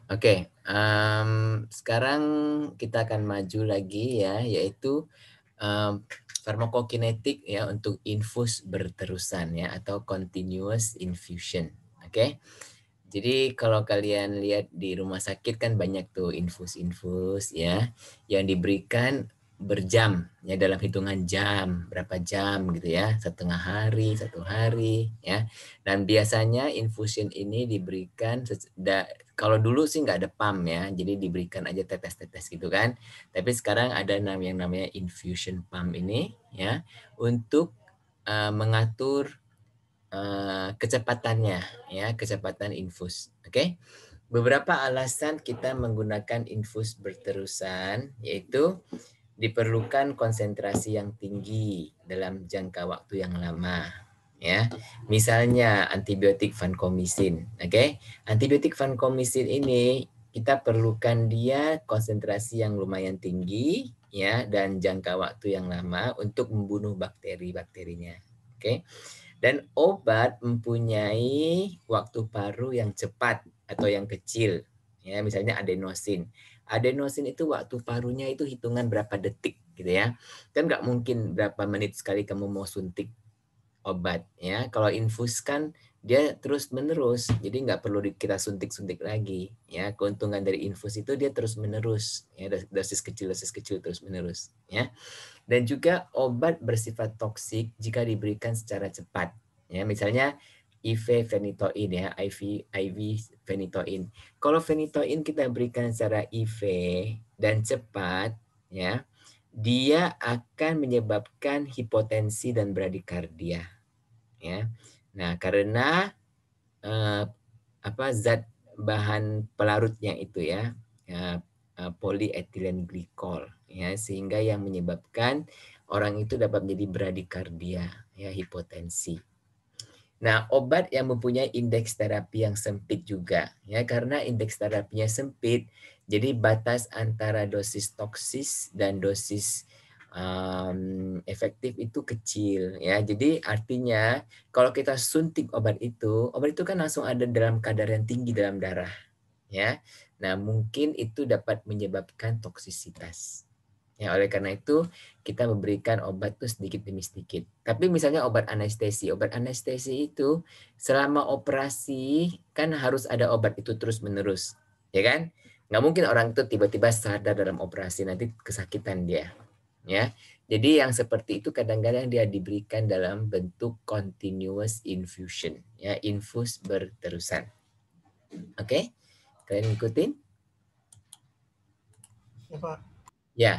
Oke, sekarang kita akan maju lagi ya, yaitu farmakokinetik ya untuk infus berterusan ya atau continuous infusion. Oke. Jadi kalau kalian lihat di rumah sakit kan banyak tuh infus-infus ya yang diberikan berjam ya dalam hitungan jam, berapa jam gitu ya, setengah hari, 1 hari ya. Dan biasanya infusion ini diberikan kalau dulu sih nggak ada pump ya, jadi diberikan aja tetes-tetes gitu kan. Tapi sekarang ada yang namanya infusion pump ini ya untuk mengatur kecepatannya ya, kecepatan infus. Oke. Beberapa alasan kita menggunakan infus berterusan yaitu diperlukan konsentrasi yang tinggi dalam jangka waktu yang lama ya. Misalnya antibiotik vancomycin, oke? Antibiotik vancomycin ini kita perlukan dia konsentrasi yang lumayan tinggi ya dan jangka waktu yang lama untuk membunuh bakteri-bakterinya. Oke. Dan obat mempunyai waktu paru yang cepat atau yang kecil. Ya, misalnya adenosin. Adenosin itu waktu parunya itu hitungan berapa detik gitu ya. Kan nggak mungkin berapa menit sekali kamu mau suntik obat ya. Kalau infus kan dia terus menerus, jadi nggak perlu kita suntik-suntik lagi ya. Keuntungan dari infus itu dia terus menerus ya, dosis kecil terus menerus ya. Dan juga obat bersifat toksik jika diberikan secara cepat. Ya, misalnya IV phenytoin ya, IV phenytoin. Kalau phenytoin kita berikan secara IV dan cepat, ya, dia akan menyebabkan hipotensi dan bradikardia. Ya, nah karena zat bahan pelarutnya itu ya, polyethylene glycol ya sehingga yang menyebabkan orang itu dapat menjadi bradikardia ya hipotensi. Nah, obat yang mempunyai indeks terapi yang sempit juga ya karena indeks terapinya sempit jadi batas antara dosis toksis dan dosis efektif itu kecil ya. Jadi artinya kalau kita suntik obat itu kan langsung ada dalam kadar yang tinggi dalam darah ya. Nah, mungkin itu dapat menyebabkan toksisitas. Ya, oleh karena itu kita memberikan obat itu sedikit demi sedikit. Tapi misalnya obat anestesi itu selama operasi kan harus ada obat itu terus menerus, ya kan? Nggak mungkin orang itu tiba-tiba sadar dalam operasi nanti kesakitan dia, ya. Jadi yang seperti itu kadang-kadang dia diberikan dalam bentuk continuous infusion, ya, infus berterusan. Oke, kalian ikutin? Ya, Pak. Ya,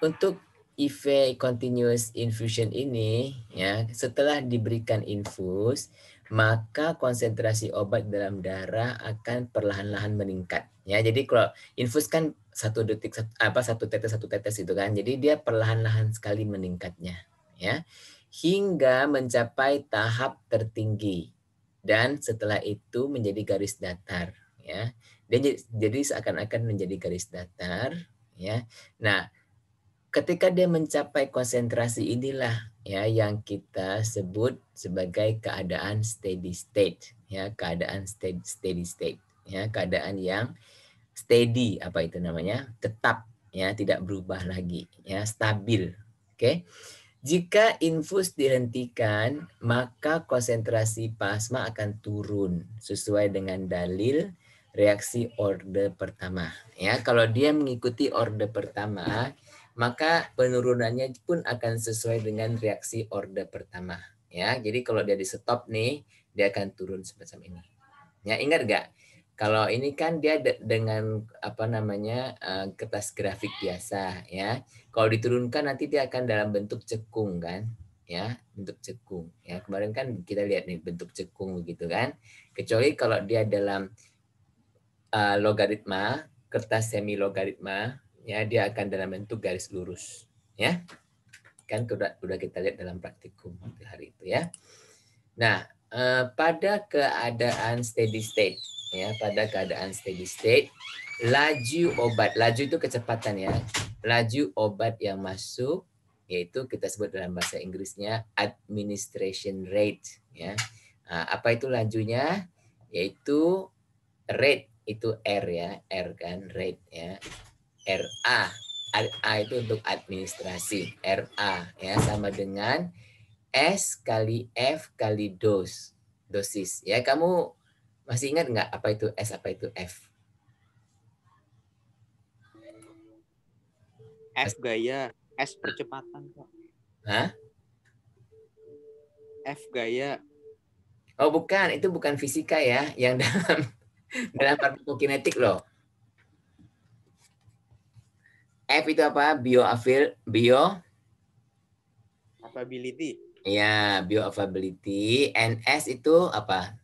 untuk IV continuous infusion ini, ya setelah diberikan infus, maka konsentrasi obat dalam darah akan perlahan-lahan meningkat. Ya, jadi kalau infus kan 1 detik satu tetes itu kan, jadi dia perlahan-lahan sekali meningkatnya, ya hingga mencapai tahap tertinggi dan setelah itu menjadi garis datar. Ya, dia jadi seakan-akan menjadi garis datar. Ya, nah ketika dia mencapai konsentrasi inilah ya yang kita sebut sebagai keadaan steady state ya keadaan steady state ya keadaan yang steady apa itu namanya tetap ya tidak berubah lagi ya stabil oke jika infus dihentikan maka konsentrasi plasma akan turun sesuai dengan dalil reaksi orde pertama ya kalau dia mengikuti orde pertama maka penurunannya pun akan sesuai dengan reaksi orde pertama ya jadi kalau dia di stop nih dia akan turun semacam ini ya ingat nggak kalau ini kan dia dengan apa namanya kertas grafik biasa ya kalau diturunkan nanti dia akan dalam bentuk cekung kan ya bentuk cekung ya kemarin kan kita lihat nih bentuk cekung begitu kan kecuali kalau dia dalam logaritma kertas semi logaritma ya dia akan dalam bentuk garis lurus ya kan udah kita lihat dalam praktikum hari itu ya nah pada keadaan steady state ya pada keadaan steady state laju itu kecepatan ya laju obat yang masuk yaitu kita sebut dalam bahasa Inggrisnya administration rate ya apa itu lajunya yaitu rate itu R ya, R kan, rate ya. RA. A itu untuk administrasi, RA ya, sama dengan S kali F kali dosis. Ya, kamu masih ingat nggak apa itu S, apa itu F? F gaya, S percepatan, Pak. Hah? F gaya. Oh bukan, itu bukan fisika ya, yang dalam farmakokinetik loh. F itu apa? Capability. Ya, bioavailability. And S itu apa?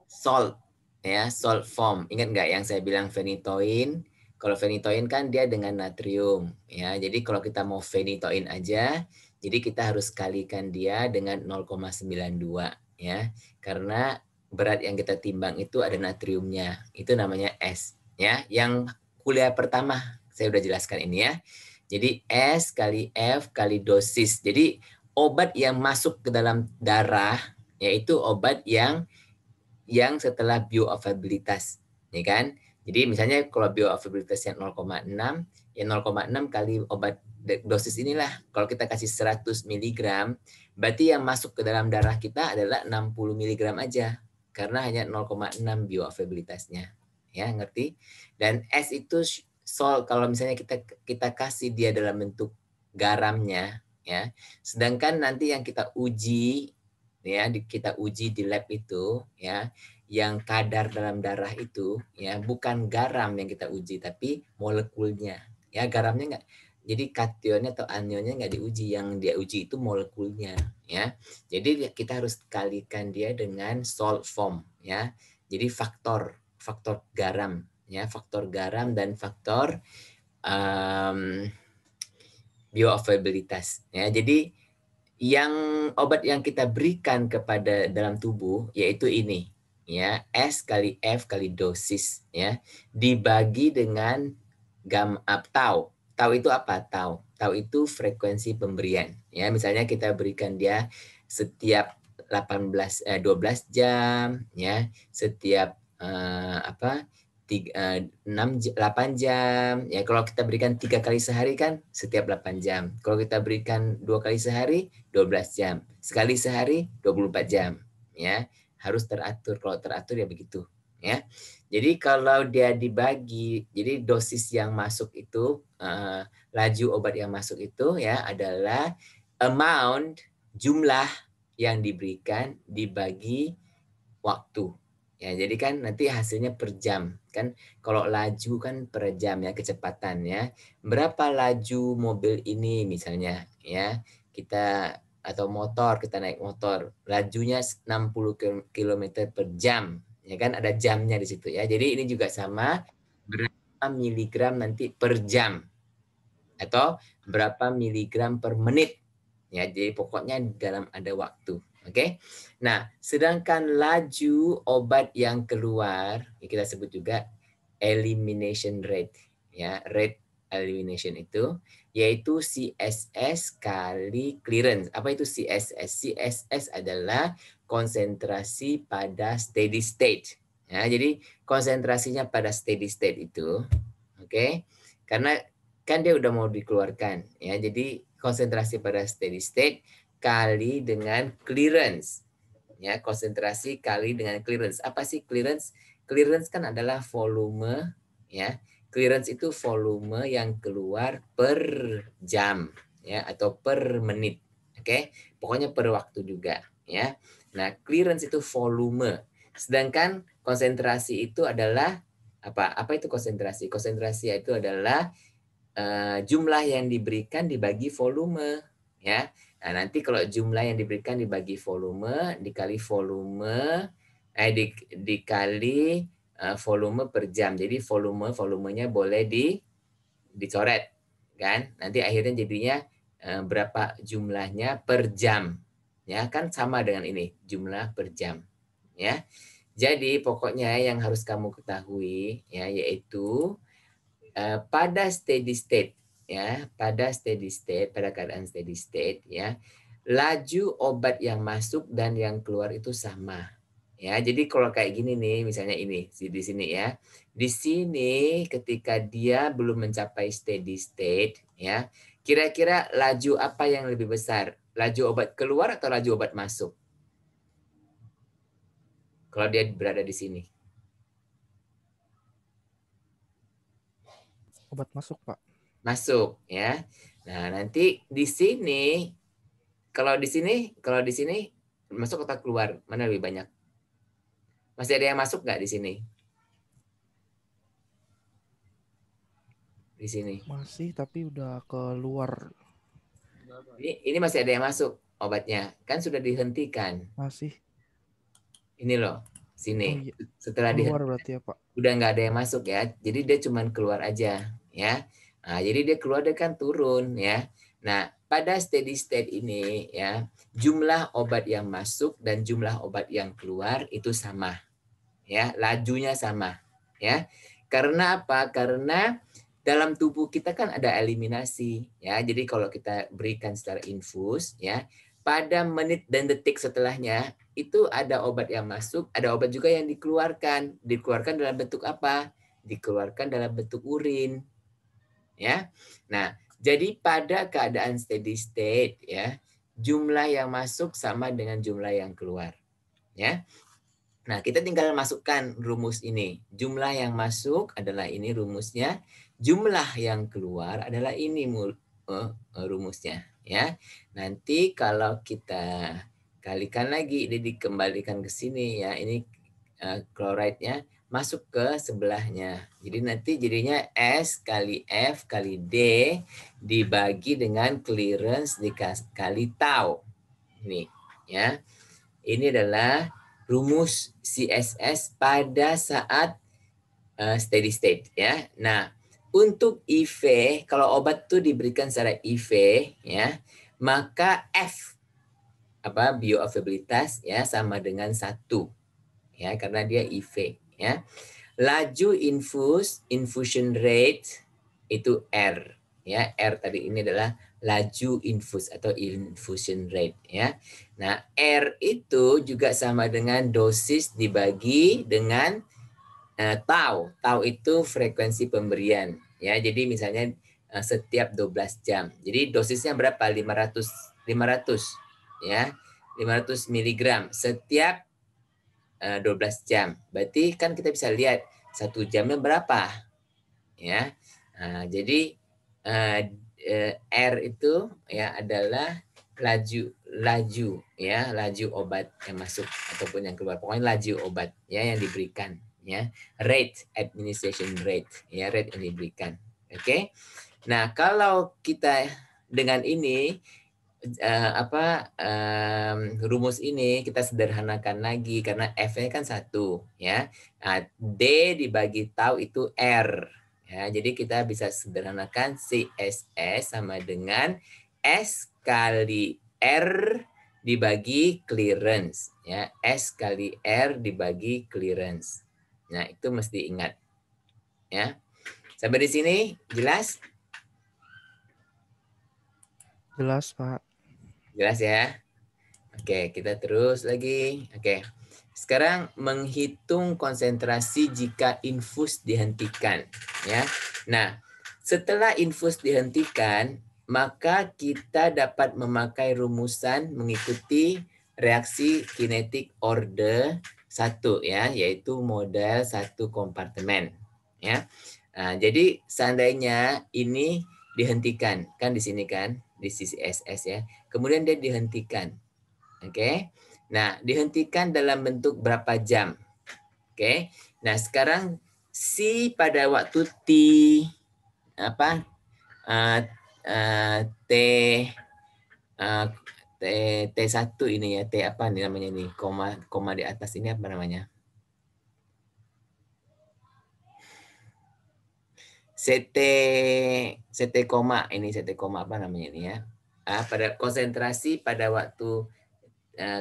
Salt ya, salt form. Ingat nggak yang saya bilang phenytoin? Kalau phenytoin kan dia dengan natrium ya. Jadi kalau kita mau phenytoin aja, jadi kita harus kalikan dia dengan 0,92 ya. Karena berat yang kita timbang itu ada natriumnya. Itu namanya S ya. Yang kuliah pertama saya udah jelaskan ini ya. Jadi S kali F kali dosis. Jadi obat yang masuk ke dalam darah yaitu obat yang setelah bioavailabilitas, ya kan? Jadi misalnya kalau bioavailabilitasnya 0,6, ya 0,6 kali obat dosis inilah. Kalau kita kasih 100 mg, berarti yang masuk ke dalam darah kita adalah 60 mg aja. Karena hanya 0,6 bioavailabilitasnya. Ya, ngerti? Dan S itu kalau misalnya kita kasih dia dalam bentuk garamnya, ya. Sedangkan nanti yang kita uji ya kita uji di lab itu ya yang kadar dalam darah itu ya bukan garam yang kita uji tapi molekulnya ya garamnya nggak jadi kationnya atau anionnya nggak diuji yang dia uji itu molekulnya ya jadi kita harus kalikan dia dengan salt form ya jadi faktor garam ya faktor garam dan faktor um, bioavailabilitas ya jadi yang obat yang kita berikan kepada dalam tubuh yaitu ini ya S kali F kali dosis ya dibagi dengan tau. Tau itu apa? Tau itu frekuensi pemberian ya misalnya kita berikan dia setiap 12 jam ya setiap 8 jam ya kalau kita berikan 3 kali sehari kan setiap 8 jam kalau kita berikan 2 kali sehari 12 jam sekali sehari 24 jam ya harus teratur kalau teratur ya begitu ya jadi kalau dia dibagi jadi dosis yang masuk itu laju obat yang masuk itu ya adalah amount jumlah yang diberikan dibagi waktu. Ya, jadi kan nanti hasilnya per jam. Kan kalau laju kan per jam ya kecepatannya. Berapa laju mobil ini misalnya ya. Kita atau motor, kita naik motor, lajunya 60 km per jam. Ya kan ada jamnya di situ ya. Jadi ini juga sama berapa miligram nanti per jam atau berapa miligram per menit. Ya, jadi pokoknya dalam ada waktu. Oke. Nah, sedangkan laju obat yang keluar, kita sebut juga elimination rate. Ya, rate elimination itu yaitu CSS kali clearance. Apa itu CSS? CSS adalah konsentrasi pada steady state. Ya, jadi konsentrasinya pada steady state itu, oke. Karena kan dia udah mau dikeluarkan, ya. Jadi konsentrasi pada steady state kali dengan clearance. Ya, konsentrasi kali dengan clearance. Apa sih clearance? Clearance kan adalah volume ya. Clearance itu volume yang keluar per jam ya atau per menit. Oke. Pokoknya per waktu juga ya. Nah, clearance itu volume. Sedangkan konsentrasi itu adalah apa? Apa itu konsentrasi? Konsentrasi itu adalah jumlah yang diberikan dibagi volume ya. Nah, nanti kalau jumlah yang diberikan dibagi volume dikali volume dikali volume per jam. Jadi volumenya boleh dicoret kan. Nanti akhirnya jadinya berapa jumlahnya per jam. Ya, kan sama dengan ini, jumlah per jam. Ya. Jadi pokoknya yang harus kamu ketahui ya yaitu pada steady state ya pada keadaan steady state ya laju obat yang masuk dan yang keluar itu sama Ya, jadi kalau kayak gini nih, misalnya ini di sini ya. Di sini ketika dia belum mencapai steady state, ya, kira-kira laju apa yang lebih besar? Laju obat keluar atau laju obat masuk? Kalau dia berada di sini. Obat masuk, Pak. Masuk, ya. Nah, nanti di sini kalau di sini masuk atau keluar, mana lebih banyak? Masih ada yang masuk nggak di sini? Di sini. Masih, tapi udah keluar. Ini masih ada yang masuk obatnya. Kan sudah dihentikan. Masih. Ini loh, sini. Oh iya, Setelah keluar berarti ya, Pak. udah nggak ada yang masuk ya. Jadi dia cuman keluar aja ya. Nah, jadi dia keluar dia kan turun ya. Nah, pada steady state ini ya, jumlah obat yang masuk dan jumlah obat yang keluar itu sama. Ya, lajunya sama ya. Karena apa? Karena dalam tubuh kita kan ada eliminasi ya. Jadi kalau kita berikan secara infus ya, pada menit dan detik setelahnya itu ada obat yang masuk, ada obat juga yang dikeluarkan. Dikeluarkan dalam bentuk apa? Dikeluarkan dalam bentuk urin. Ya. Nah, jadi pada keadaan steady state ya, jumlah yang masuk sama dengan jumlah yang keluar. Ya. Nah, kita tinggal masukkan rumus ini. Jumlah yang masuk adalah ini rumusnya. Jumlah yang keluar adalah ini rumusnya. Ya, nanti kalau kita kalikan lagi, ini dikembalikan ke sini ya. Ini chloride-nya masuk ke sebelahnya. Jadi nanti jadinya S kali F kali D dibagi dengan clearance dikali tau. Ini ya. Ini adalah rumus CSS pada saat steady state ya. Nah, untuk IV kalau obat itu diberikan secara IV ya, maka F bioavailabilitas ya sama dengan 1 ya karena dia IV ya. Laju infusion rate itu R ya. R tadi ini adalah laju infus atau infusion rate ya. Nah, R itu juga sama dengan dosis dibagi dengan tau. Tau itu frekuensi pemberian ya. Jadi misalnya setiap 12 jam. Jadi dosisnya berapa? 500 ya. 500 miligram setiap 12 jam. Berarti kan kita bisa lihat 1 jamnya berapa ya. Nah, jadi R itu ya adalah laju ya, laju obat yang masuk ataupun yang keluar. Pokoknya laju obat ya yang diberikan ya. Rate, administration rate ya, rate yang diberikan. Oke. Nah, kalau kita dengan ini rumus ini kita sederhanakan lagi karena F-nya kan 1 ya. Nah, D dibagi tau itu R ya. Jadi kita bisa sederhanakan CSS sama dengan S kali R dibagi clearance ya. S kali R dibagi clearance. Nah, itu mesti ingat ya. Sampai di sini jelas? Jelas, Pak. Jelas ya? Oke, kita terus lagi. Oke. Sekarang menghitung konsentrasi jika infus dihentikan, ya. Nah, setelah infus dihentikan, maka kita dapat memakai rumusan mengikuti reaksi kinetik order 1 ya, yaitu model 1 kompartemen, ya. Nah, jadi seandainya ini dihentikan, kan di sini kan, di sisi SS ya. Kemudian dia dihentikan. Oke. Nah, dihentikan dalam bentuk berapa jam? Oke. Nah, sekarang si pada waktu T apa? T T T1 ini ya, T apa nih namanya ini? Koma di atas ini apa namanya? CT koma ini CT koma apa namanya ini ya? Pada konsentrasi pada waktu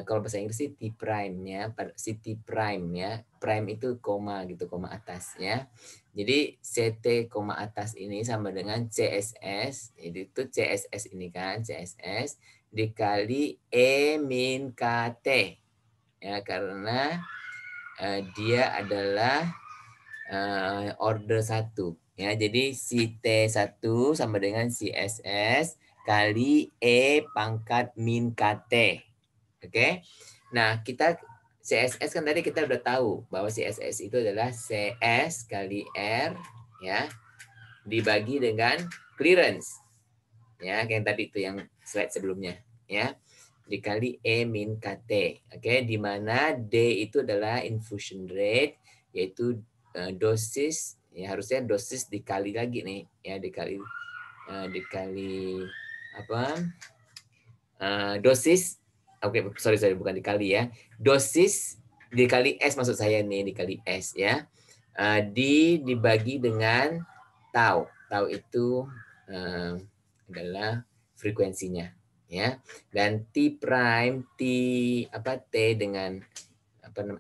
kalau bahasa Inggris sih T prime ya, T prime ya. Prime itu koma gitu, koma atas ya. Jadi CT koma atas ini sama dengan CSS, itu CSS ini kan, CSS dikali E min KT. Ya, karena dia adalah order 1. Ya, jadi si T1 sama dengan si SS kali E pangkat min KT. Oke. Nah, kita CSS kan tadi kita udah tahu bahwa CSS itu adalah CS kali R ya dibagi dengan clearance. Ya, yang tadi itu yang slide sebelumnya ya. Dikali E min KT. Oke, di mana D itu adalah infusion rate yaitu dosis ya harusnya dosis dikali lagi nih ya dikali apa dosis sorry bukan dikali ya dosis dikali S maksud saya nih dikali S ya dibagi dengan tau itu adalah frekuensinya ya dan T prime T dengan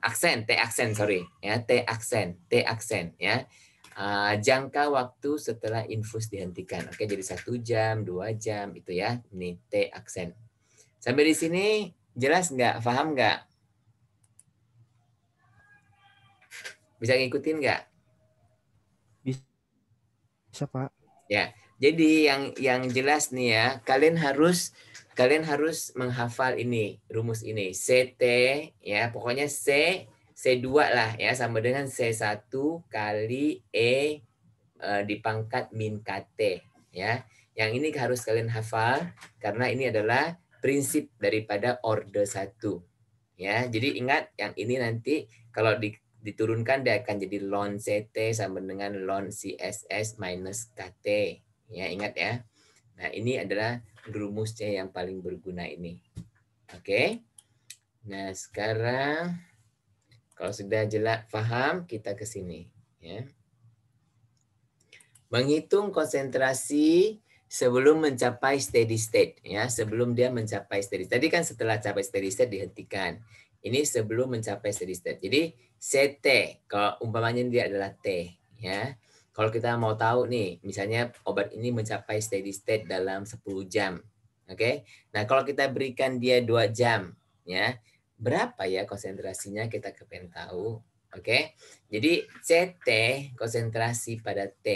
aksen T aksen ya T aksen ya jangka waktu setelah infus dihentikan. Oke, jadi 1 jam, 2 jam itu ya. Ini T aksen. Sampai di sini jelas nggak? Paham nggak? Bisa ngikutin nggak? Bisa, Pak. Ya. Jadi yang jelas nih ya, kalian harus menghafal ini, rumus ini. CT ya, pokoknya C2 lah ya sama dengan C1 kali E dipangkat min KT ya. Yang ini harus kalian hafal karena ini adalah prinsip daripada order 1 ya. Jadi ingat yang ini nanti kalau diturunkan dia akan jadi ln CT sama dengan ln CSS minus KT ya, ingat ya. Nah, ini adalah rumusnya yang paling berguna ini. Oke. Nah, sekarang kalau sudah jelas paham kita ke sini ya. Menghitung konsentrasi sebelum mencapai steady state ya, sebelum dia mencapai steady state. Tadi kan setelah capai steady state dihentikan. Ini sebelum mencapai steady state. Jadi CT kalau umpamanya dia adalah T ya. Kalau kita mau tahu nih, misalnya obat ini mencapai steady state dalam 10 jam. Oke. Nah, kalau kita berikan dia 2 jam ya, berapa ya konsentrasinya kita kepengen tahu. Oke. Jadi CT konsentrasi pada T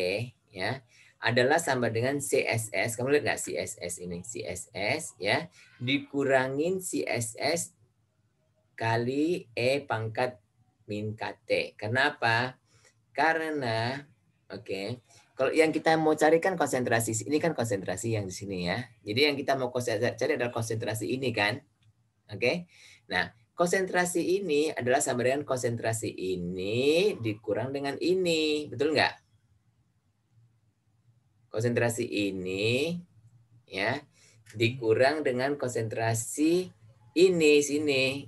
ya adalah sama dengan CSS. Kamu lihat nggak CSS ini? CSS ya dikurangin CSS kali E pangkat min KT. Kenapa? Karena kalau yang kita mau cari kan konsentrasi ini kan konsentrasi yang di sini ya. Jadi yang kita mau cari adalah konsentrasi ini kan. Oke. Nah, konsentrasi ini adalah sama dengan konsentrasi ini dikurang dengan ini. Betul nggak? Konsentrasi ini ya dikurang dengan konsentrasi ini sini.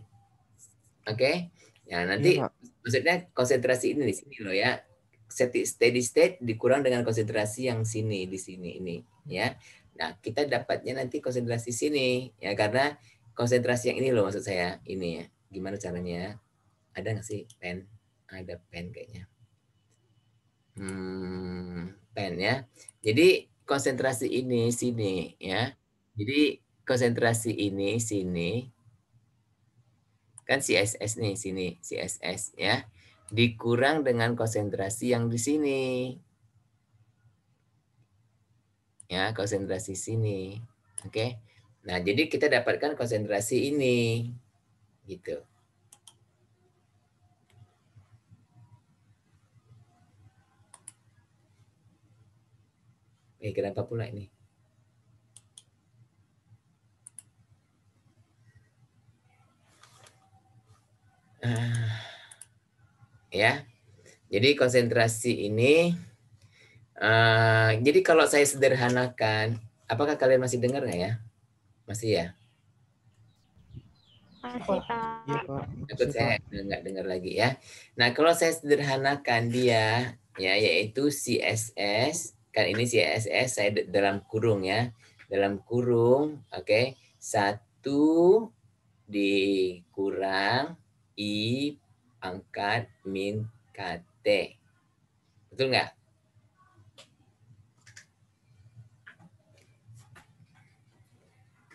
Oke. Nah, nanti Iya, Pak. maksudnya konsentrasi ini di sini loh ya. Steady state dikurang dengan konsentrasi yang sini di sini ini ya. Nah, kita dapatnya nanti konsentrasi sini ya karena konsentrasi yang ini loh maksud saya ini ya. Gimana caranya? Ada nggak sih pen? Ada pen kayaknya. Pen ya. Jadi konsentrasi ini sini ya. Jadi konsentrasi ini sini kan CSS nih sini CSS ya dikurang dengan konsentrasi yang di sini ya konsentrasi sini oke. Nah jadi kita dapatkan konsentrasi ini gitu. Kenapa pula ini? Ya jadi konsentrasi ini jadi kalau saya sederhanakan apakah kalian masih dengar nggak ya? Masih ya? Masih, Pak. Iya, Pak. Takut Masih, saya Pak. nggak dengar lagi ya. Nah, kalau saya sederhanakan dia ya yaitu CSS kan ini CSS saya dalam kurung ya. Dalam kurung oke. 1 dikurang I pangkat min KT. Betul nggak?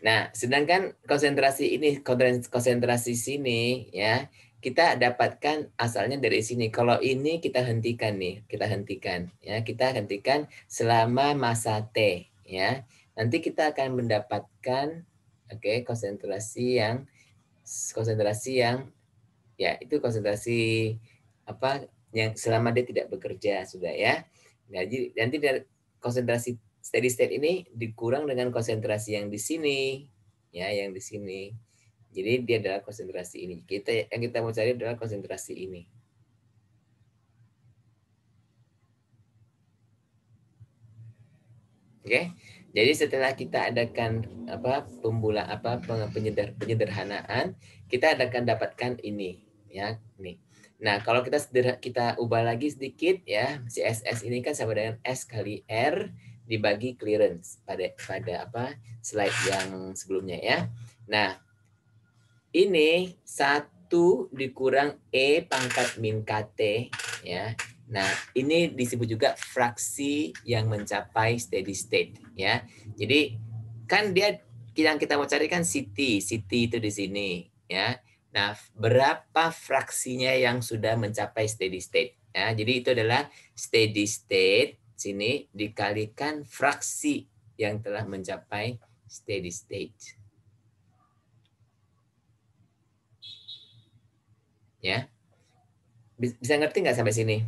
Nah, sedangkan konsentrasi ini konsentrasi sini ya kita dapatkan asalnya dari sini. Kalau ini kita hentikan nih, kita hentikan ya, kita hentikan selama masa T ya. Nanti kita akan mendapatkan konsentrasi yang ya itu konsentrasi apa yang selama dia tidak bekerja sudah ya. Nah, jadi nanti dari konsentrasi steady state ini dikurang dengan konsentrasi yang di sini ya, yang di sini. Jadi dia adalah konsentrasi ini. Yang kita mau cari adalah konsentrasi ini. Oke. Jadi setelah kita adakan penyederhanaan, kita akan dapatkan ini ya, nih. Nah, kalau kita ubah lagi sedikit ya, CSS ini kan sama dengan S kali R dibagi clearance pada slide yang sebelumnya ya. Nah, ini 1 dikurang E pangkat min KT ya. Nah, ini disebut juga fraksi yang mencapai steady state ya. Jadi kan yang kita mau cari kan CT itu di sini ya. Nah, berapa fraksinya yang sudah mencapai steady state ya. Jadi itu adalah steady state sini dikalikan fraksi yang telah mencapai steady state. Ya, bisa ngerti nggak sampai sini?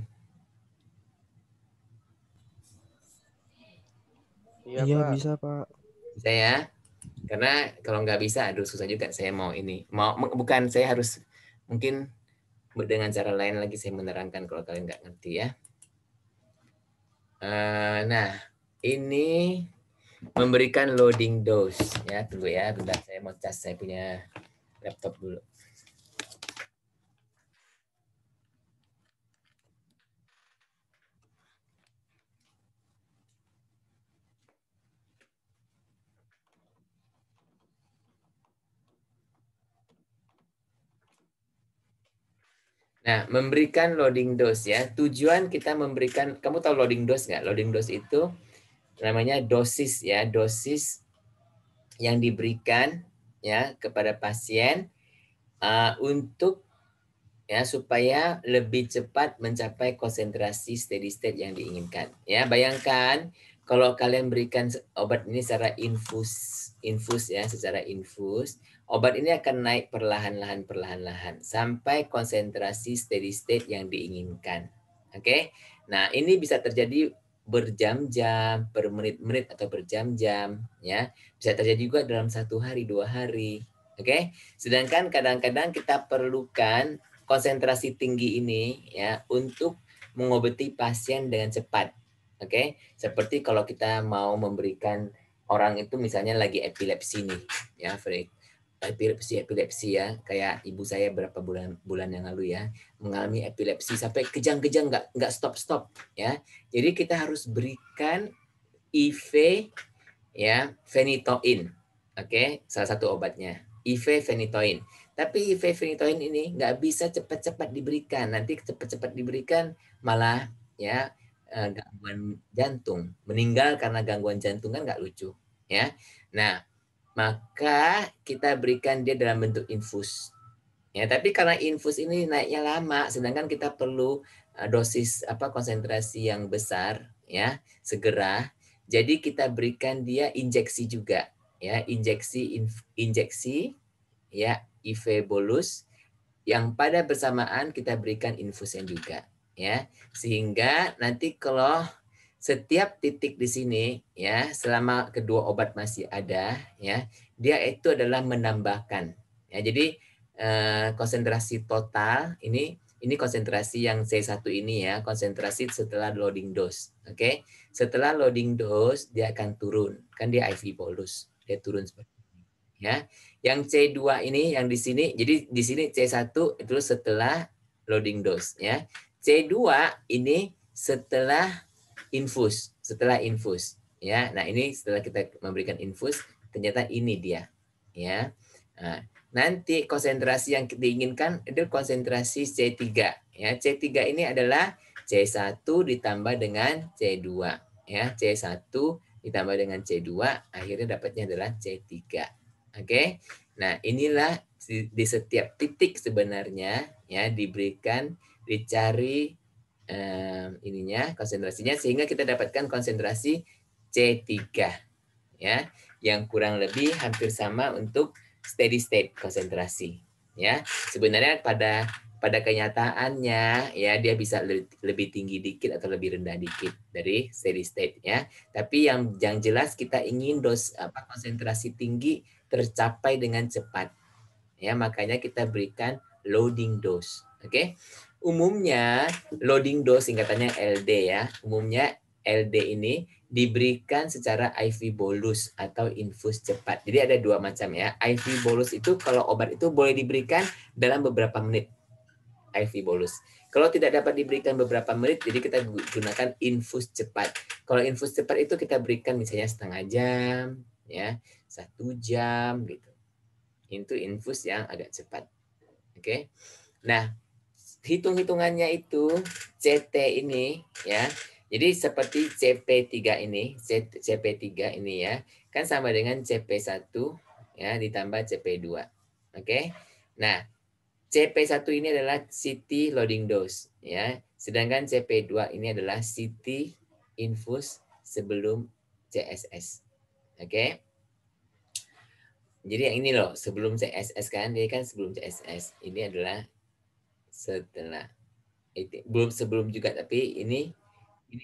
Iya, bisa Pak. Bisa ya? Karena kalau nggak bisa, aduh susah juga. Saya bukan saya harus mungkin dengan cara lain lagi saya menerangkan kalau kalian nggak ngerti ya. Nah, ini memberikan loading dose ya. Tunggu ya, bentar saya mau cas saya punya laptop dulu. Nah, memberikan loading dose ya. Tujuan kita memberikan, kamu tahu loading dose nggak? Loading dose itu namanya dosis ya, dosis yang diberikan ya kepada pasien untuk ya supaya lebih cepat mencapai konsentrasi steady state yang diinginkan. Ya, bayangkan kalau kalian berikan obat ini secara infus ya, secara infus, obat ini akan naik perlahan-lahan sampai konsentrasi steady state yang diinginkan. Oke. Nah, ini bisa terjadi berjam-jam, per menit-menit atau berjam-jam ya. Bisa terjadi juga dalam 1 hari, 2 hari. Oke. Sedangkan kadang-kadang kita perlukan konsentrasi tinggi ini ya untuk mengobati pasien dengan cepat. Oke, seperti kalau kita mau memberikan orang itu misalnya lagi epilepsi nih, ya, epilepsi ya, kayak ibu saya berapa bulan yang lalu ya, mengalami epilepsi sampai kejang-kejang nggak stop ya. Jadi kita harus berikan IV ya, phenytoin. Oke, salah satu obatnya IV phenytoin. Tapi IV phenytoin ini nggak bisa cepat-cepat diberikan. Nanti cepat-cepat diberikan malah ya gangguan jantung. Meninggal karena gangguan jantung kan nggak lucu. Ya. Nah, maka kita berikan dia dalam bentuk infus. Ya, tapi karena infus ini naiknya lama, sedangkan kita perlu dosis konsentrasi yang besar ya, segera. Jadi kita berikan dia injeksi juga ya, injeksi ya, IV bolus yang pada bersamaan kita berikan infusnya juga ya. Sehingga nanti kalau setiap titik di sini ya, selama kedua obat masih ada ya, dia itu adalah menambahkan. Ya, jadi konsentrasi total ini konsentrasi yang C1 ini ya, konsentrasi setelah loading dose. Oke. Setelah loading dose dia akan turun. Kan dia IV bolus. Dia turun seperti ini ya. Yang C2 ini yang di sini, jadi di sini C1 itu setelah loading dose ya. C2 ini setelah infus, ya. Nah, ini setelah kita memberikan infus, ternyata ini dia ya. Nah, nanti konsentrasi yang diinginkan itu konsentrasi C3 ya. C3 ini adalah C1 ditambah dengan C2 ya. C1 ditambah dengan C2 akhirnya dapatnya adalah C3. Oke. Nah, inilah di setiap titik sebenarnya ya dicari ininya konsentrasinya sehingga kita dapatkan konsentrasi C3 ya yang kurang lebih hampir sama untuk steady state konsentrasi ya. Sebenarnya pada kenyataannya ya dia bisa lebih tinggi dikit atau lebih rendah dikit dari steady state ya. Tapi yang jelas kita ingin konsentrasi tinggi tercapai dengan cepat. Ya, makanya kita berikan loading dose. Oke. Umumnya loading dose singkatannya LD ya. Umumnya LD ini diberikan secara IV bolus atau infus cepat. Jadi ada dua macam ya. IV bolus itu kalau obat itu boleh diberikan dalam beberapa menit. IV bolus. Kalau tidak dapat diberikan beberapa menit, jadi kita gunakan infus cepat. Kalau infus cepat itu kita berikan misalnya setengah jam, ya, 1 jam gitu. Itu infus yang agak cepat. Oke. Nah, hitung-hitungannya itu CT ini ya. Jadi seperti CP3 ini, CP3 ini ya, kan sama dengan CP1 ya ditambah CP2. Oke. Nah, CP1 ini adalah city loading dose ya. Sedangkan CP2 ini adalah city infus sebelum CSS. Oke. Jadi yang ini loh, sebelum CSS kan, dia kan sebelum CSS. Ini adalah setelah itu. Belum sebelum juga, tapi ini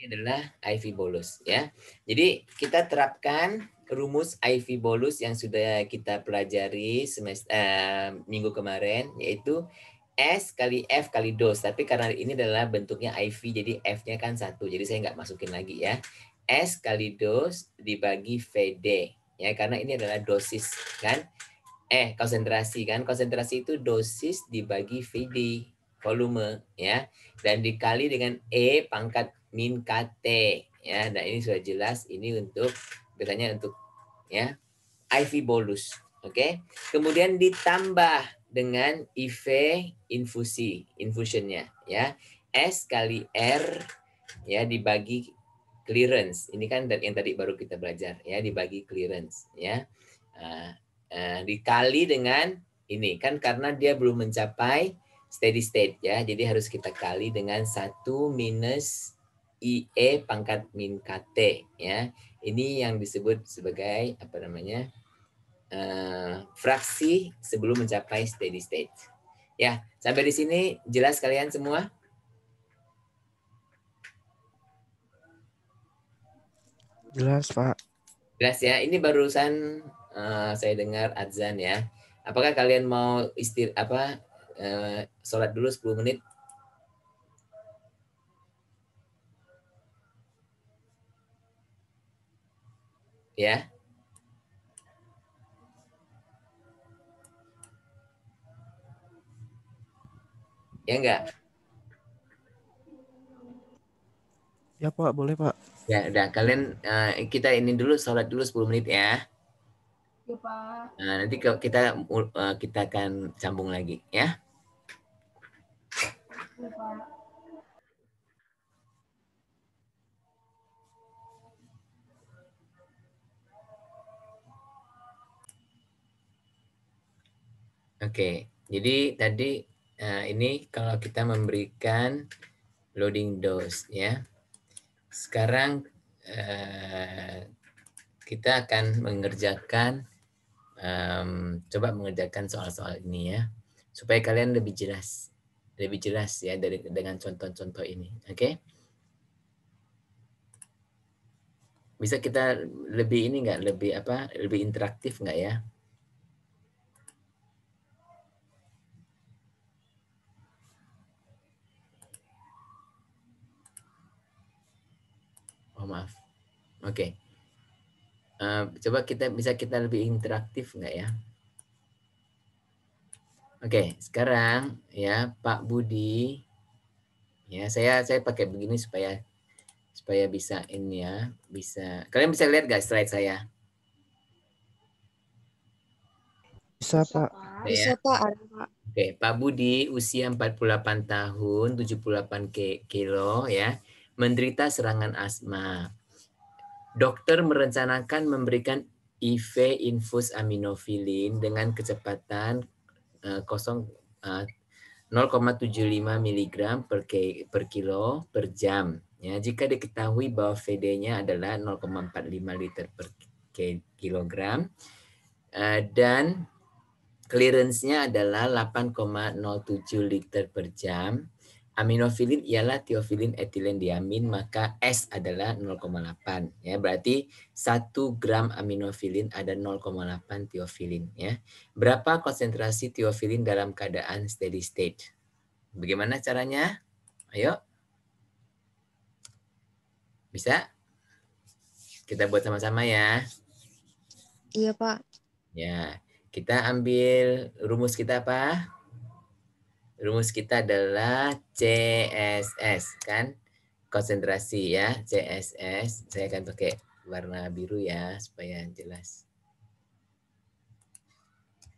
adalah IV bolus ya. Jadi kita terapkan rumus IV bolus yang sudah kita pelajari minggu kemarin, yaitu S kali F kali dos. Tapi karena ini adalah bentuknya IV, jadi F-nya kan 1. Jadi saya nggak masukin lagi ya. S kali dos dibagi VD. Ya, karena ini adalah dosis kan. Konsentrasi kan. Konsentrasi itu dosis dibagi VD, volume ya. Dan dikali dengan E pangkat min KT ya. Dan ini sudah jelas ini untuk biasanya untuk ya IV bolus. Oke. Kemudian ditambah dengan IV infusionnya ya. S kali R ya dibagi clearance. Ini kan yang tadi baru kita belajar ya, dibagi clearance ya. Dikali dengan ini kan karena dia belum mencapai steady state ya. Jadi harus kita kali dengan 1 minus IE pangkat min KT ya. Ini yang disebut sebagai apa namanya? Fraksi sebelum mencapai steady state. Ya, sampai di sini jelas kalian semua? Jelas, Pak. Jelas ya. Ini barusan saya dengar azan ya. Apakah kalian mau sholat dulu 10 menit? Ya. Ya enggak? Ya, Pak. Boleh, Pak. Ya udah, kalian kita ini dulu sholat dulu 10 menit ya. Ya, Pak. Nah, nanti kita akan sambung lagi ya. Ya, Pak. Oke, jadi tadi ini kalau kita memberikan loading dose ya. Sekarang kita akan mengerjakan coba mengerjakan soal-soal ini ya, supaya kalian lebih jelas ya dengan contoh-contoh ini. Oke? Bisa kita lebih ini nggak, lebih interaktif nggak ya? Oh maaf. Oke. Coba kita lebih interaktif nggak ya? Oke, sekarang ya Pak Budi, ya saya pakai begini supaya bisa ini ya, kalian bisa lihat nggak slide saya? Bisa, Pak. Bisa, Ya. Pak. Ada, Pak. Oke, Pak Budi usia 48 tahun, 78 kilo ya, menderita serangan asma. Dokter merencanakan memberikan IV infus aminofilin dengan kecepatan 0,75 mg per kilo per jam. Ya, jika diketahui bahwa VD-nya adalah 0,45 liter per kilogram dan clearance-nya adalah 8,07 liter per jam. Aminofilin ialah tiofilin etilen diamin, maka S adalah 0,8 ya. Berarti 1 gram aminofilin ada 0,8 tiofilin ya. Berapa konsentrasi tiofilin dalam keadaan steady state? Bagaimana caranya? Ayo. Bisa? Kita buat sama-sama ya. Iya, Pak. Ya, kita ambil rumus kita apa? Rumus kita adalah CSS kan? Konsentrasi ya, CSS. Saya akan pakai warna biru ya supaya jelas.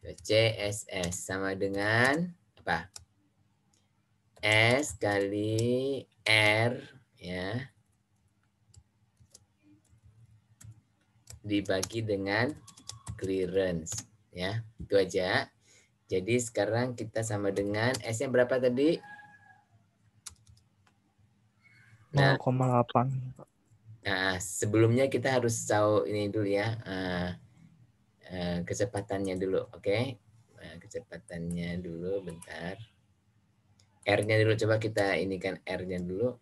CSS sama dengan apa? S kali R ya. Dibagi dengan clearance ya. Itu aja. Jadi sekarang kita sama dengan S-nya berapa tadi? Nah, 0,8. Nah, sebelumnya kita harus tahu ini dulu ya, kecepatannya dulu, oke? Kecepatannya dulu, bentar. R-nya dulu, coba kita ini kan R-nya dulu.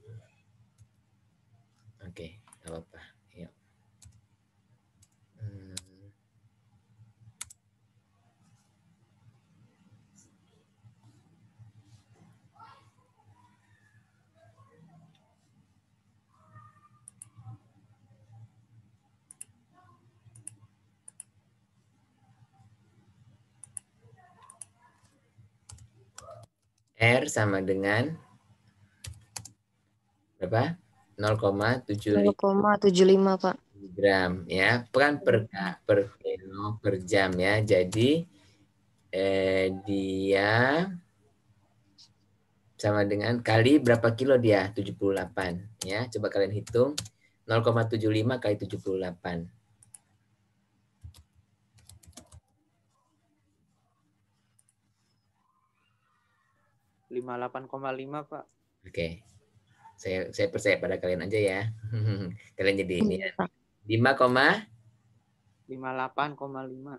Oke, nggak apa-apa. Yuk. R sama dengan berapa? 0,75 0,75, Pak. gram ya, bukan per kilo per jam ya. Jadi dia sama dengan kali berapa kilo dia? 78 ya. Coba kalian hitung 0,75 kali 78. 58,5 Pak. Oke. Saya percaya pada kalian aja ya. Kalian jadi ini ya. 58,5. 58,5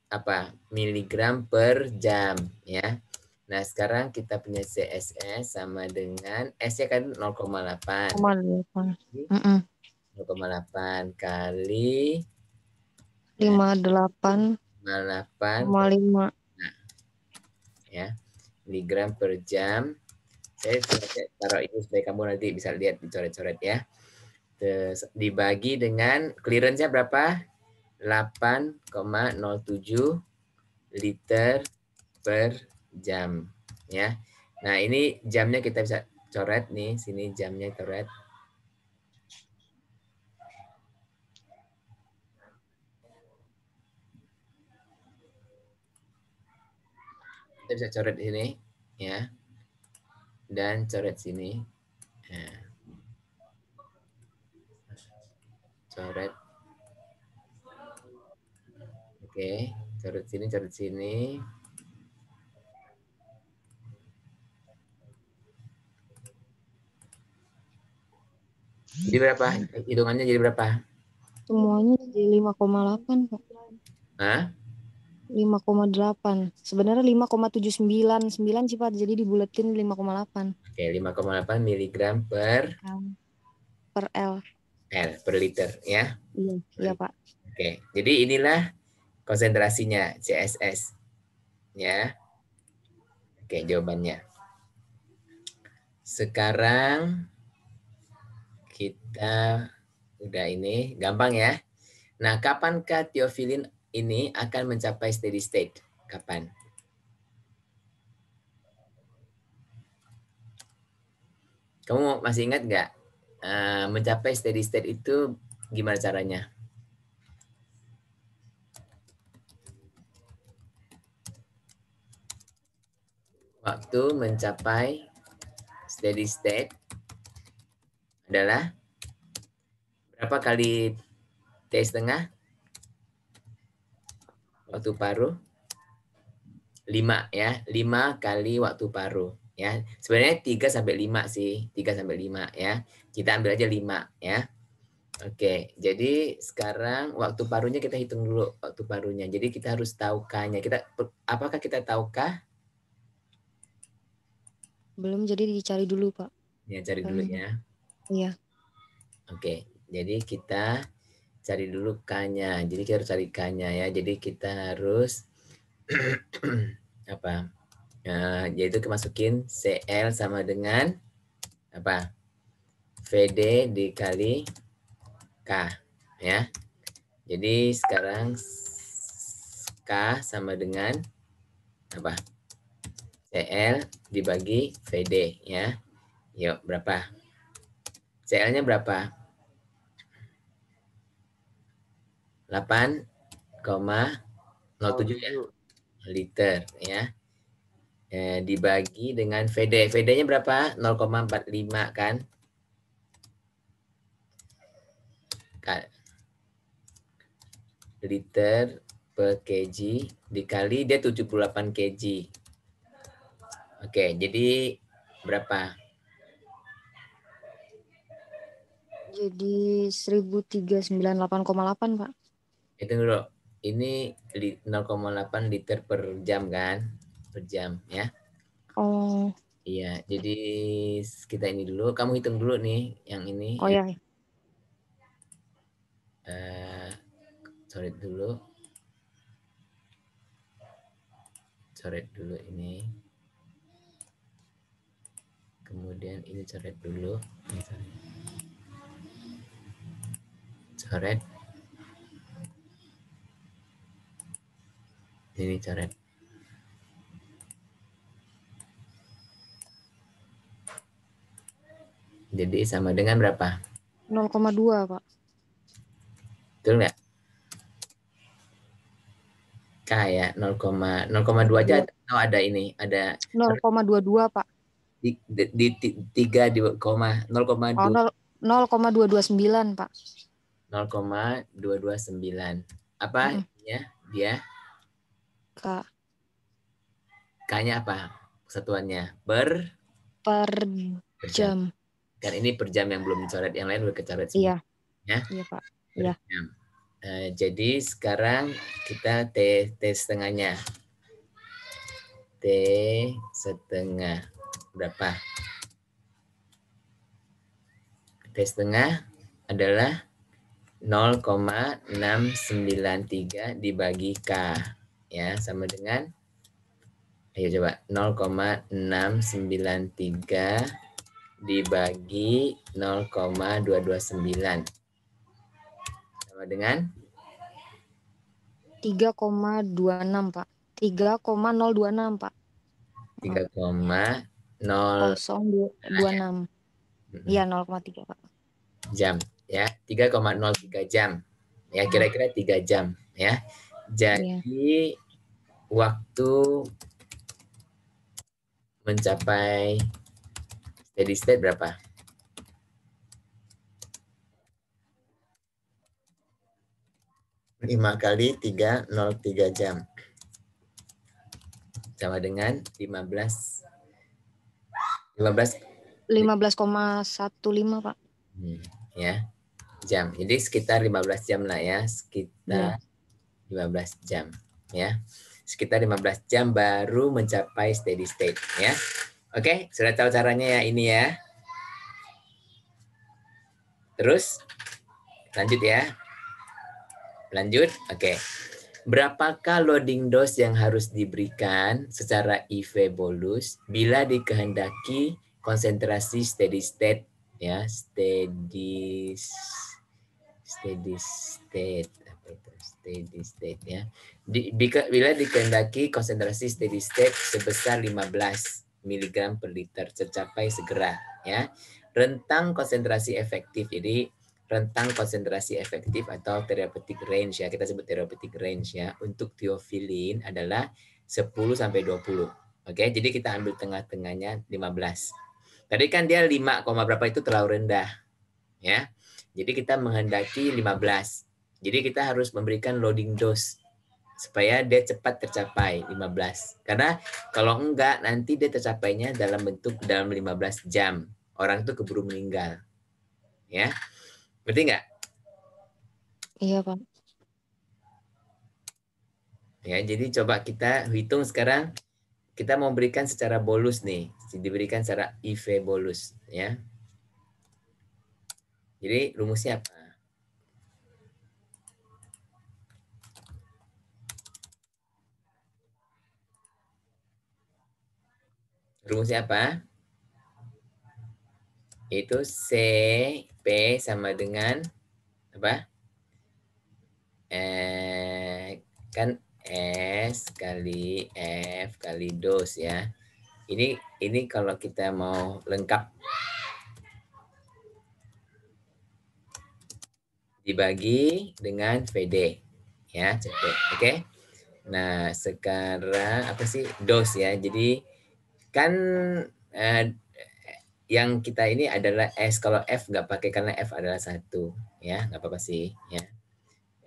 apa? Miligram per jam ya. Nah, sekarang kita punya CSS sama dengan S-nya kan 0,8. 0,8 kali 58,5 ya, miligram per jam. Saya taruh ini supaya kamu nanti bisa lihat dicoret-coret ya. Terus dibagi dengan clearance-nya berapa? 8,07 liter per jam ya. Nah, ini jamnya kita bisa coret nih, sini jamnya coret. Kita bisa coret ini ya. Dan coret sini. Nah. Coret. Oke, coret sini, coret sini. Jadi berapa? Hitungannya jadi berapa? Semuanya jadi 5,8, Pak. Hah? 5,8. Sebenarnya 5,799 sih, Pak. Jadi dibuletin 5,8. Oke, 5,8 miligram per L. Per liter ya. Iya, Pak. Oke, jadi inilah konsentrasinya CSS ya. Oke, jawabannya. Sekarang kita udah ini gampang ya. Nah, kapankah tiofilin ini akan mencapai steady state? Kapan? Kamu masih ingat nggak mencapai steady state itu gimana caranya? Waktu mencapai steady state adalah berapa kali T setengah waktu paruh 5 ya. 5 kali waktu paruh ya. Sebenarnya 3 sampai 5 sih. 3 sampai 5 ya. Kita ambil aja 5 ya. Oke, jadi sekarang waktu paruhnya kita hitung dulu waktu paruhnya. Jadi kita harus tahu K-nya. Apakah kita tahu K? Belum, jadi dicari dulu, Pak. Ya, cari dulu ya. Iya. Oke, jadi kita cari dulu K-nya. Jadi kita harus cari K-nya ya. Jadi kita harus apa? Yaitu masukin CL sama dengan apa? VD dikali K ya. Jadi sekarang K sama dengan apa? CL dibagi VD ya. Yuk, berapa? CL-nya berapa? 8,07 ya. Liter ya. Dibagi dengan VD. VD-nya berapa? 0,45 kan? Liter per kg dikali dia 78 kg. Oke, jadi berapa? Jadi 1398,8, Pak. Itu dulu. Ini 0,8 liter per jam kan? Per jam ya. Oh. Iya, jadi kita ini dulu. Kamu hitung dulu nih yang ini. Oh ya. Coret dulu. Coret dulu ini. Kemudian ini coret dulu. Coret. Ini coret. Jadi sama dengan berapa? 0,2, Pak. Betul nggak? K ya, 0,2 aja. Oh, ada ini, ada 0,22, Pak. di 3 di koma 0,2. Oh, 0,229, Pak. 0,229. Apa ya? Dia K. K-nya apa? Satuannya Per jam. Kan ini per jam yang belum dicoret, yang lain udah kecoret Iya. semua. Ya? Iya, Pak. Per Iya. jam. Jadi sekarang kita T setengahnya. T setengah berapa? T setengah adalah 0,693 dibagi K. Ya, sama dengan, ayo coba, 0,693 dibagi 0,229. Sama dengan 3,26, Pak. 3,026, Pak. 3,026 Iya, 0,3, Pak. jam ya, 3,03 jam. Ya, kira-kira 3 jam ya. Jadi waktu mencapai steady state berapa? Lima kali 3,03 jam. Sama dengan 15,15, Pak. Ya, jam. Jadi sekitar 15 jam lah ya, sekitar 15 jam ya. Sekitar 15 jam baru mencapai steady state ya. Oke, sudah tahu caranya ya ini ya. Terus lanjut ya. Lanjut. Oke. Berapakah loading dose yang harus diberikan secara IV bolus bila dikehendaki konsentrasi steady state ya, steady state apa itu? Steady state ya. Bila dikehendaki konsentrasi steady state sebesar 15 mg per liter tercapai segera ya. Rentang konsentrasi efektif. Jadi rentang konsentrasi efektif atau therapeutic range ya, kita sebut therapeutic range ya, untuk tiofilin adalah 10 sampai 20. Oke, jadi kita ambil tengah-tengahnya 15. Tadi kan dia 5, berapa itu terlalu rendah ya. Jadi kita menghendaki 15. Jadi kita harus memberikan loading dose supaya dia cepat tercapai 15. Karena kalau enggak nanti dia tercapainya dalam 15 jam. Orang itu keburu meninggal. Ya. Berarti enggak? Iya, Pak. Ya, jadi coba kita hitung sekarang. Kita mau berikan secara bolus nih. Diberikan secara IV bolus, ya. Jadi rumusnya apa? Rumusnya apa? Itu CP sama dengan apa? Kan S kali F kali dos ya. Ini kalau kita mau lengkap dibagi dengan VD ya, CP. Oke. Nah, sekarang apa sih dos ya. Jadi kan yang kita ini adalah S. Kalau F nggak pakai karena F adalah 1 ya, nggak apa-apa sih ya.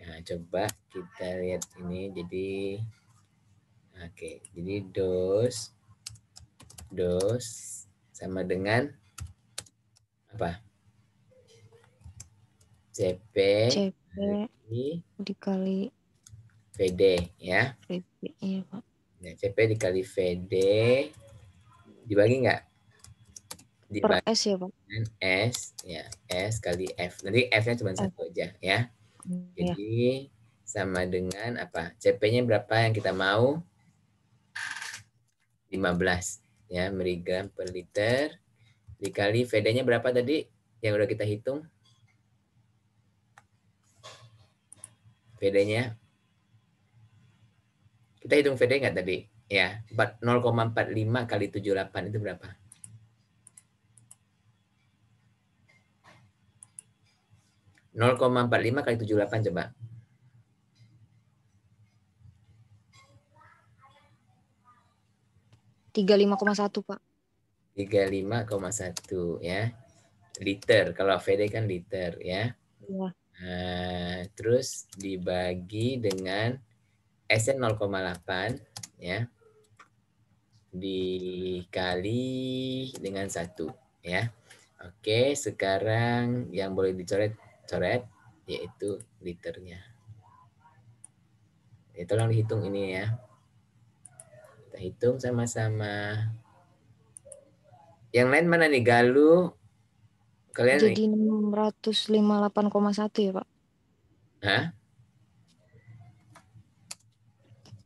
Nah, coba kita lihat ini. Jadi oke, jadi dos sama dengan apa? CP CP dikali VD ya. VP. Iya, Pak. Nah, CP dikali VD dibagi nggak? Per Dibagi S ya, Pak. dengan S ya, S kali F. Nanti F-nya cuma 1 aja ya. Iya. Jadi sama dengan apa? CP-nya berapa yang kita mau? 15 ya, miligram per liter dikali VD-nya berapa tadi yang udah kita hitung? VD-nya kita hitung VD nggak tadi? Ya, 0,45 kali 78 itu berapa? Nol koma 45 kali 78 coba. Tiga 35,1, Pak. 35,1 ya. Liter. Kalau VD kan liter ya. Iya. Terus dibagi dengan S-nya 0,8 ya. Dikali dengan 1 ya. Oke, sekarang yang boleh dicoret yaitu liternya. Ya, tolong dihitung ini ya. Kita hitung sama-sama. Yang lain mana nih? Galuh. Kalian Jadi 658,1 ya, Pak. Hah?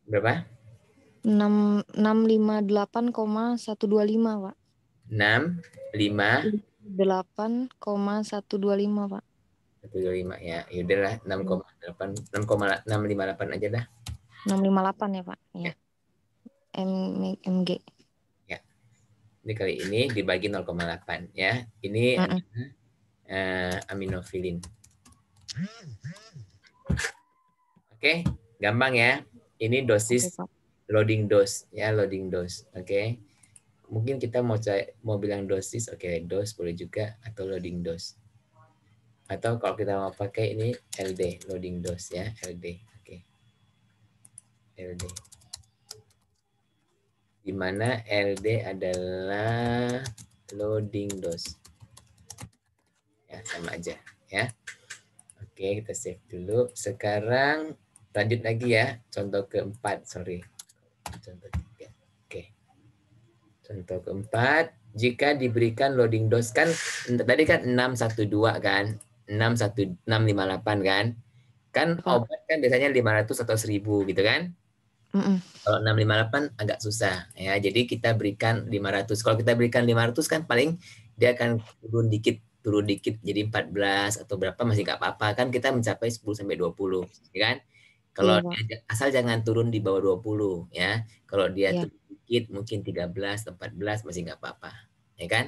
Berapa? 658,125, Pak. 6, 5, 8,125, Pak. 125 ya. Ya udahlah 6,8 6,658 aja dah. 658 ya, Pak. Iya. MG. Ya. Ini kali ini dibagi 0,8 ya. Ini aminofilin. Oke, gampang ya. Ini dosis loading dose ya, loading dose. Oke. Mungkin kita mau bilang dosis, oke, dose boleh juga atau loading dose. Atau kalau kita mau pakai ini LD, loading dose ya, LD. Oke. LD. Di mana LD adalah loading dose. Ya, sama aja ya. Oke, kita save dulu. Sekarang lanjut lagi ya, contoh keempat, sorry. Contoh ketiga. Oke. Contoh keempat, jika diberikan loading dose kan tadi kan 612 kan, 61658 kan. Kan obat kan biasanya 500 atau 1000 gitu kan. Kalau 658 agak susah ya. Jadi kita berikan 500. Kalau kita berikan 500 kan paling dia akan turun dikit jadi 14 atau berapa masih nggak apa-apa kan, kita mencapai 10 sampai 20 ya kan. Kalau dia, asal jangan turun di bawah 20 ya. Kalau dia turun dikit mungkin 13 atau 14 masih nggak apa-apa ya kan.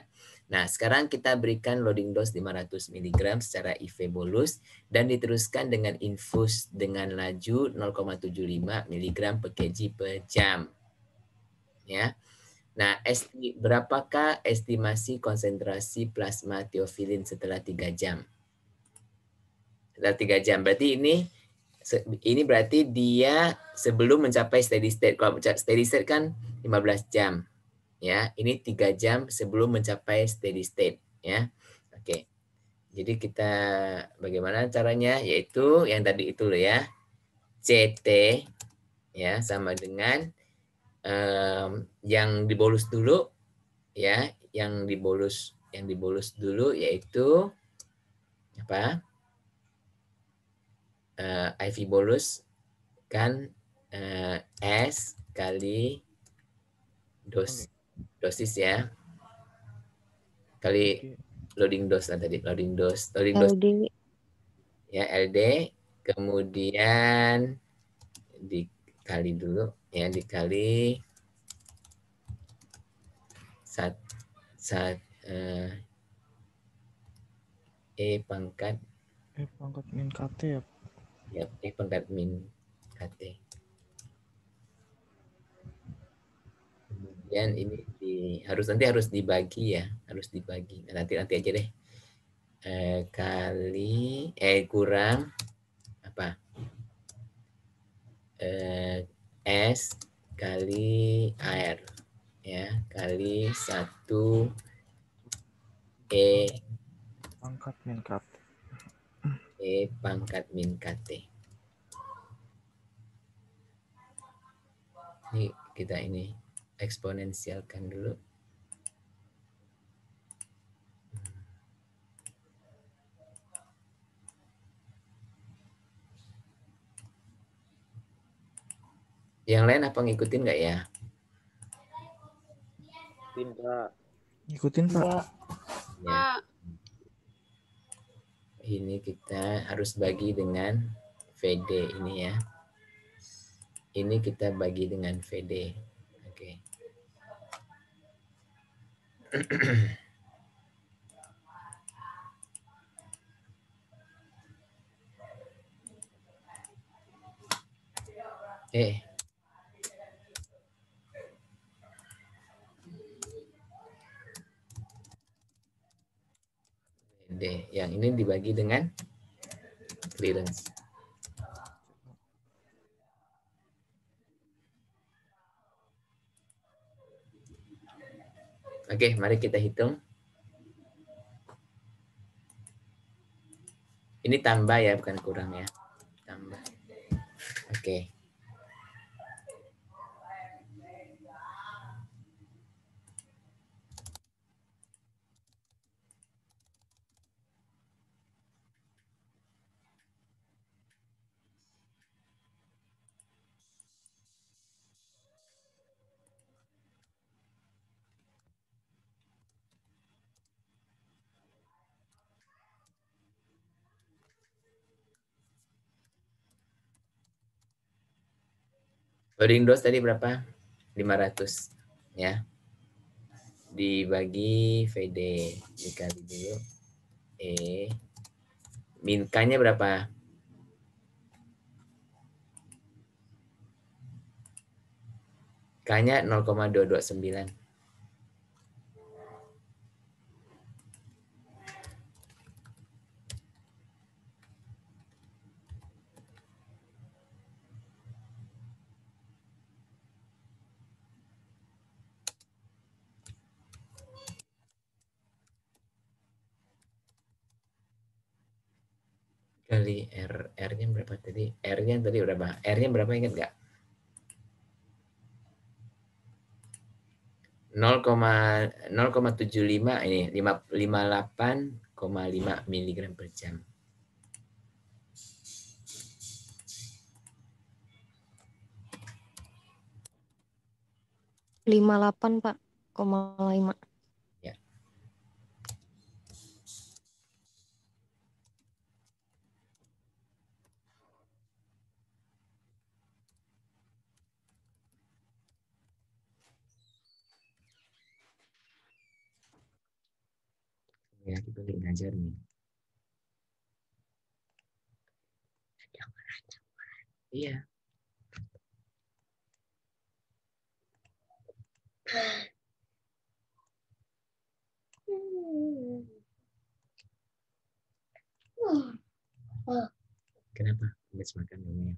Nah, sekarang kita berikan loading dose 500 mg secara IV bolus dan diteruskan dengan infus dengan laju 0,75 mg per kg per jam. Ya. Nah, berapakah estimasi konsentrasi plasma teofilin setelah 3 jam? Setelah 3 jam. Berarti ini berarti dia sebelum mencapai steady state. Kalau steady state kan 15 jam. Ya, ini 3 jam sebelum mencapai steady state, ya. Oke. Jadi kita bagaimana caranya? Yaitu yang tadi itu loh ya. CT ya sama dengan yang dibolus dulu ya, yang dibolus dulu yaitu apa? IV bolus kan S kali dosis ya, kali Oke. loading dose lah tadi, loading dose LD ya, LD, kemudian dikali dulu ya, dikali E pangkat Min KT ya. ya, E pangkat min KT. Kemudian ini harus dibagi ya, harus dibagi. Nah, nanti aja deh. Kurang apa? S kali air ya, kali 1 E Pangkat min KT. E pangkat min KT. Ini kita ini eksponensialkan dulu. Yang lain apa ngikutin nggak ya? Tidak. Ikutin Pak. Enggak. Ya. Ini kita harus bagi dengan VD ini ya. Ini kita bagi dengan VD. Oke. VD. Yang ini dibagi dengan clearance. Oke, mari kita hitung. Ini tambah ya, bukan kurang ya. Tambah. Oke. Loading dose tadi berapa? 500 ya. Dibagi VD, dikali dulu E. Min K-nya berapa? K-nya 0,229. Kali R-nya berapa tadi? R-nya tadi berapa? R-nya berapa, ingat nggak? 0,75 ini 58,5 miligram per jam. lima delapan Pak, 0,5. Ya. Ya, kita lagi ngajar nih. Iya. Habis makan dulu ya.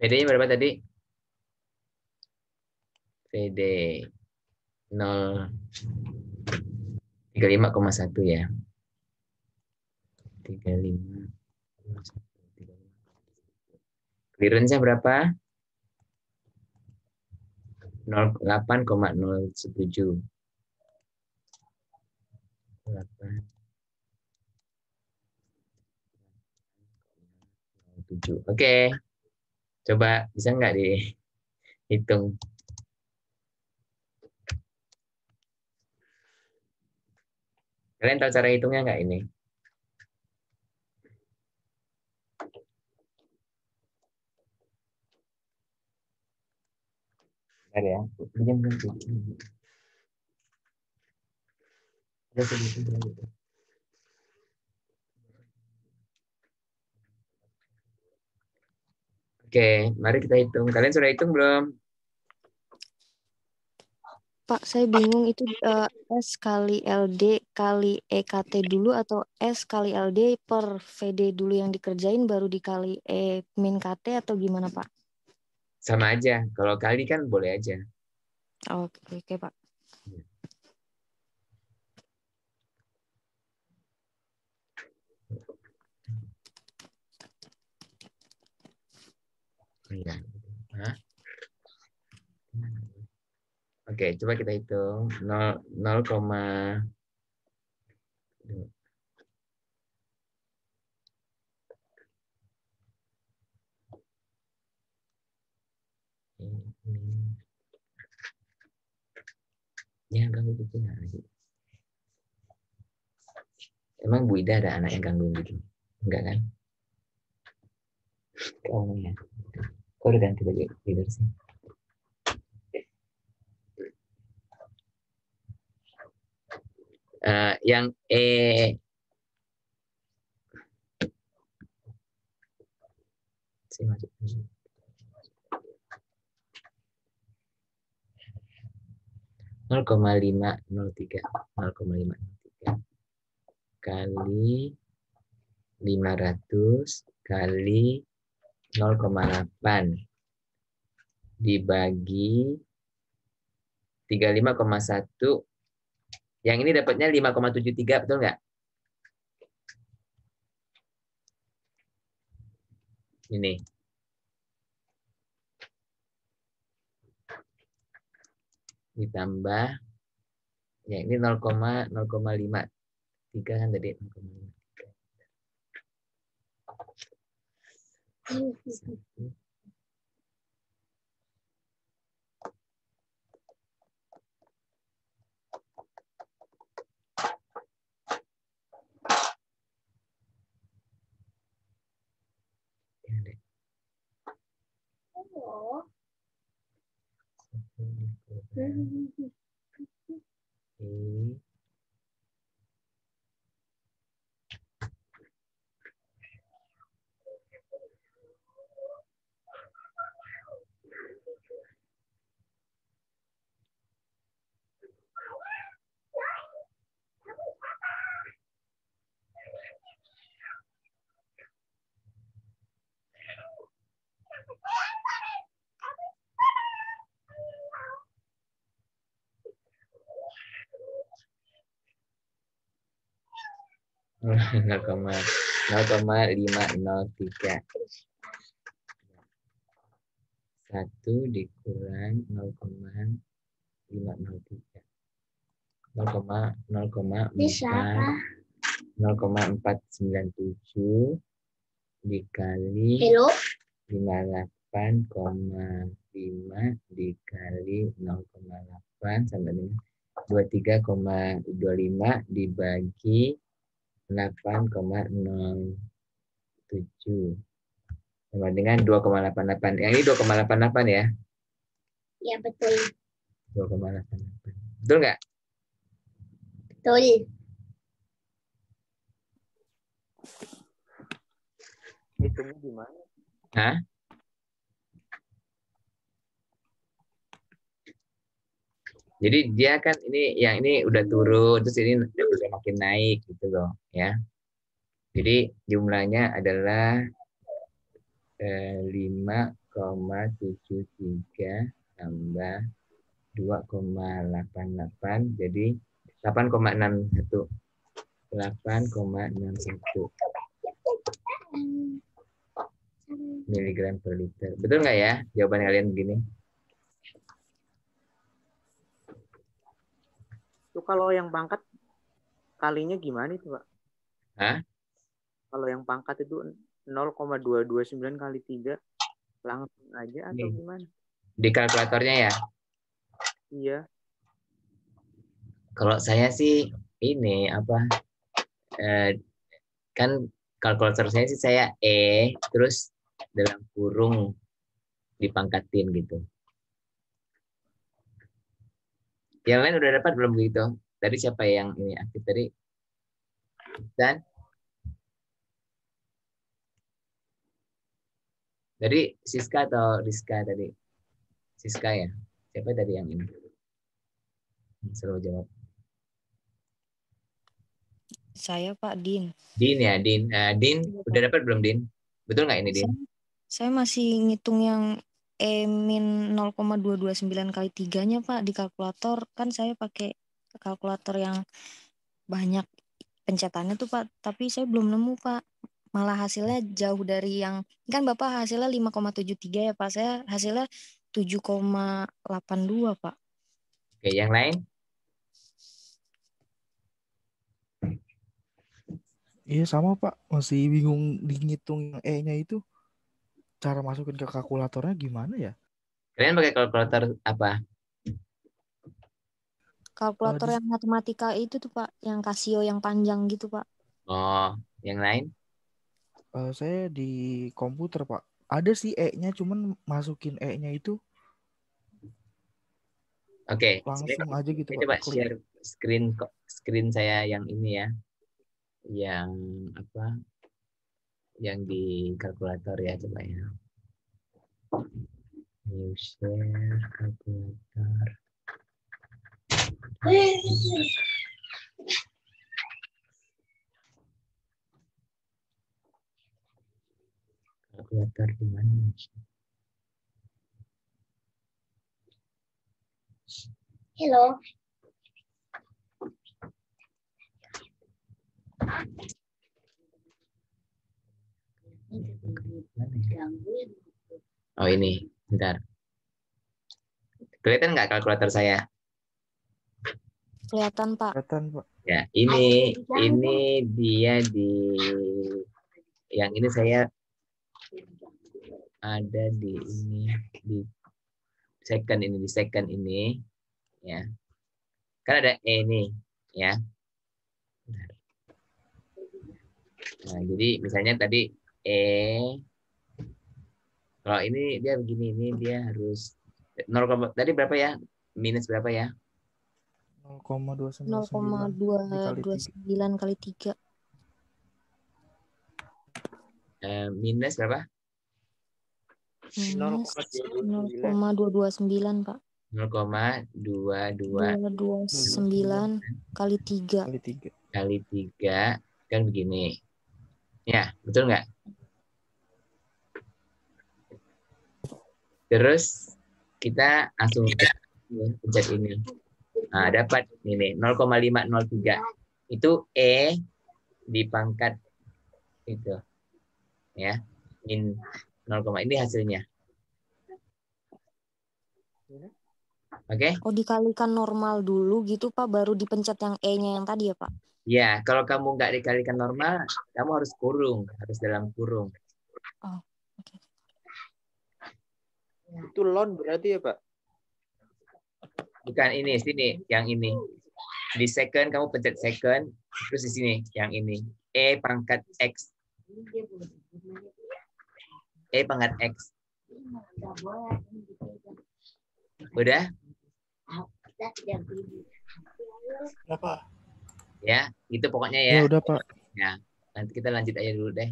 PD-nya berapa tadi? PD 35,1 ya. 35,1. Clearance-nya berapa? 8,07. 8,07. Oke. Coba bisa nggak dihitung? Kalian tahu cara hitungnya nggak ini? Bentar ya. Oke, mari kita hitung. Kalian sudah hitung belum? Pak, saya bingung itu S kali LD kali EKT dulu atau S kali LD per VD dulu yang dikerjain baru dikali E min KT atau gimana, Pak? Sama aja. Kalau kali kan boleh aja. Oke, oke, Pak. Iya. Hah? Oke, coba kita hitung 0, ya ganggu gitu lagi. Emang Bu Ida ada anak yang gangguin gitu? Enggak kan? Oh ya. Kok udah ganti baju tidur sih? Yang sih masuk. 0,503 kali 500 kali 0,8 dibagi 35,1. Yang ini dapatnya 5,73, betul nggak? Ini. Ditambah ya ini 0,053 kan tadi 0,53. Nol koma 503. 1 dikurang 0,503. 0,497 dikali 58,5 dikali 0,8 sama dengan 23,25 dibagi 8,07 sama dengan 2,88. Yang ini 2,88 ya? Ya, betul. 2,88. Betul nggak? Betul. Hitungnya gimana? Hah? Jadi dia kan ini yang ini udah turun, terus ini udah makin naik gitu loh, ya. Jadi jumlahnya adalah 5,73 tambah 2,88 jadi 8,61. 8,61 miligram per liter. Betul nggak ya jawaban kalian begini? Itu kalau yang pangkat kalinya gimana itu, Pak? Hah? Kalau yang pangkat itu 0,229 kali 3 langsung aja atau Nih, gimana? di kalkulatornya ya. Iya. Kalau saya sih ini apa? Kan kalkulator saya sih saya terus dalam kurung dipangkatin gitu. Yang lain udah dapat belum begitu? Tadi siapa yang ini aktif tadi? Dan tadi Siska atau Rizka tadi? Siska ya? Siapa tadi yang ini? Selalu jawab. Saya Pak Din. Din ya, Din. Din, udah dapat belum Din? Betul nggak ini Din? Saya masih ngitung yang min 0,229 kali 3-nya Pak di kalkulator. Kan saya pakai kalkulator yang banyak pencetannya tuh Pak. Tapi saya belum nemu Pak. Malah hasilnya jauh dari yang, kan Bapak hasilnya 5,73 ya Pak. Saya hasilnya 7,82 Pak. Oke, yang lain? Iya sama Pak, masih bingung ngitung yang E-nya itu. Cara masukin ke kalkulatornya gimana ya? Kalian pakai kalkulator apa? Kalkulator yang matematika itu tuh Pak, yang Casio yang panjang gitu Pak. Oh, yang lain? Saya di komputer Pak. Ada sih E-nya, cuman masukin E-nya itu Oke, langsung aja gitu saya Pak. coba Klik. share screen saya yang ini ya. Yang apa? Yang di kalkulator ya coba ya. New share kalkulator. Kalkulator di mana? Hello. Oh ini, bentar. Kelihatan nggak kalkulator saya? Kelihatan Pak. Kelihatan Pak. Ya, ini dia yang ini saya ada di ini di second ini ya. Kan ada E nih ya. Nah, jadi misalnya tadi kalau ini dia begini, ini dia harus 0, tadi berapa ya? Minus berapa ya? 0,299 kali 3. Minus berapa? Minus 0,229 Pak. 0,229 kali 3. kali 3 kan begini. Ya, betul nggak? Terus kita langsung pencet ini. Nah, dapat ini 0,503. Itu E dipangkat itu. Ya. Min 0, ini hasilnya. Oke? Oh, dikalikan normal dulu gitu Pak, baru dipencet yang E-nya yang tadi ya Pak? Ya, kalau kamu nggak dikalikan normal, kamu harus kurung, harus dalam kurung. Oh, oke. Itu lon berarti ya, Pak? Bukan ini, sini, yang ini. Di second, kamu pencet second, terus di sini, yang ini. E pangkat X. E pangkat X. Udah? Apa? Ya, itu pokoknya ya. Ya udah Pak. Ya. Nanti kita lanjut aja dulu deh.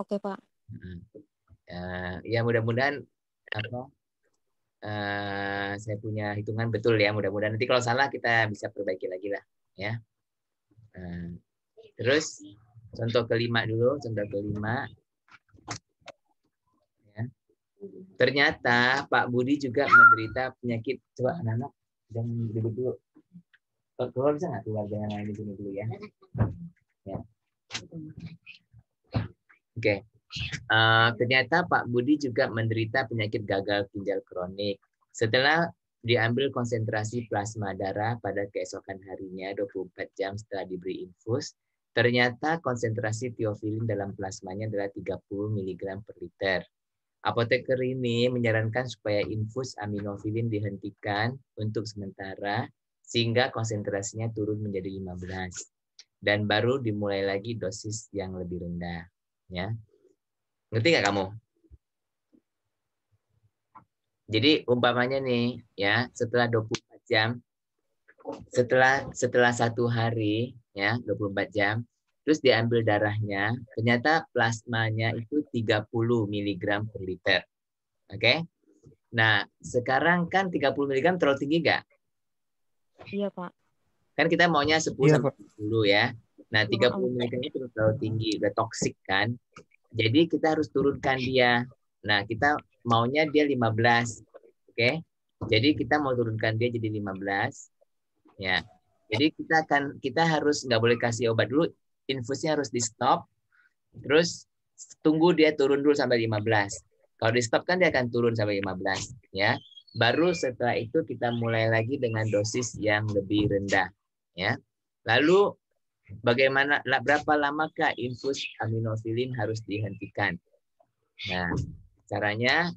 Oke, Pak. Ya mudah-mudahan saya punya hitungan betul ya. Mudah-mudahan nanti kalau salah kita bisa perbaiki lagi lah ya. Terus contoh kelima dulu. Contoh kelima. Ya. Ternyata Pak Budi juga menderita penyakit. Coba anak-anak jangan ribut dulu. Keluar bisa nggak keluar, jangan main di sini dulu ya. Ya. Oke. Ternyata Pak Budi juga menderita penyakit gagal ginjal kronik. Setelah diambil konsentrasi plasma darah pada keesokan harinya 24 jam setelah diberi infus, ternyata konsentrasi tiofilin dalam plasmanya adalah 30 mg per liter. Apoteker ini menyarankan supaya infus aminofilin dihentikan untuk sementara sehingga konsentrasinya turun menjadi 15 dan baru dimulai lagi dosis yang lebih rendah. Ya, ngerti nggak kamu? Jadi umpamanya nih, ya setelah 24 jam, setelah 1 hari, ya 24 jam, terus diambil darahnya, ternyata plasmanya itu 30 mg per liter. Oke? Nah, sekarang kan 30 mg terlalu tinggi nggak? Iya, Pak. Kan kita maunya 10 Iya, sampai 10 ya. Nah, 30 mg itu terlalu tinggi, udah toksik kan. Jadi kita harus turunkan dia. Nah, kita maunya dia 15. Oke? Jadi kita mau turunkan dia jadi 15. Ya. Jadi kita harus nggak boleh kasih obat dulu, infusnya harus di stop. Terus tunggu dia turun dulu sampai 15. Kalau di stop kan dia akan turun sampai 15, ya. Baru setelah itu kita mulai lagi dengan dosis yang lebih rendah, ya. Lalu berapa lamakah infus aminofilin harus dihentikan? Nah, caranya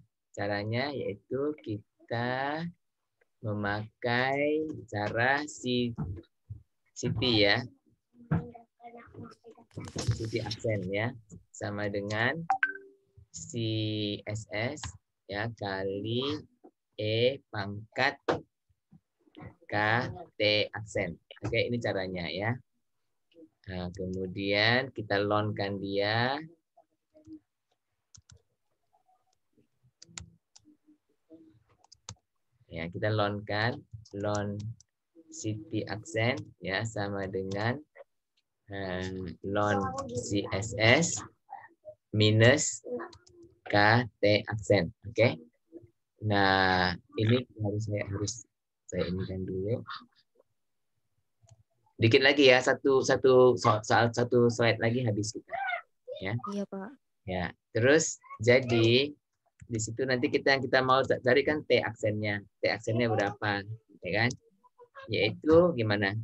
yaitu kita memakai cara CT ya. CT aksen ya. Sama dengan CSS ya kali E pangkat KT aksen. Oke, ini caranya ya. Nah, kemudian kita lonkan dia. Ya, kita lonkan lon CT aksen ya sama dengan lon CSS minus KT aksen. Oke. Nah, ini harus saya inikan dulu. Dikit lagi ya, satu slide lagi habis kita. Ya. Iya, Pak. Ya, terus jadi di situ nanti kita mau cari kan T aksennya. T aksennya berapa, ya kan? Yaitu gimana?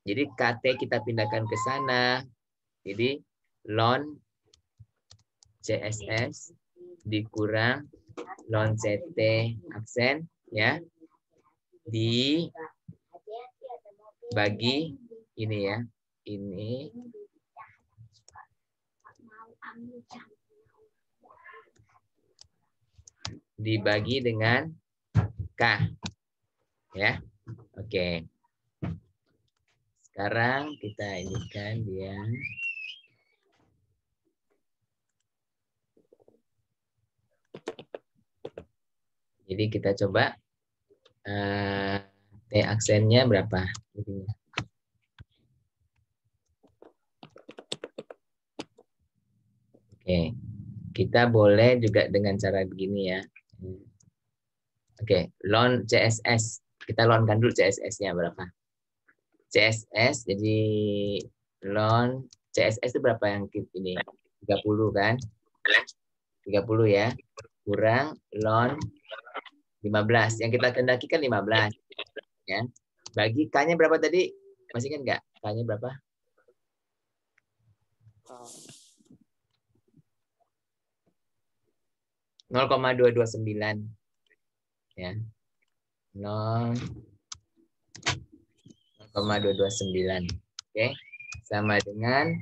Jadi KT kita pindahkan ke sana. Jadi lon CSS dikurang lon CT aksen ya dibagi ini ya. Ini dibagi dengan K. Ya. Oke. Sekarang kita inikan dia. Jadi kita coba T aksennya berapa? Oke. Kita boleh juga dengan cara begini ya. Oke, lon CSS. Kita lonkan dulu CSS-nya berapa? CSS jadi lon CSS itu berapa yang ini? 30 kan? 30 ya. Kurang lon 15. Yang kita kendaki kan 15. Ya. Bagi K-nya berapa tadi? Masih kan enggak? K-nya berapa? Oh. 0,229. Ya. 0,229. Oke. Sama dengan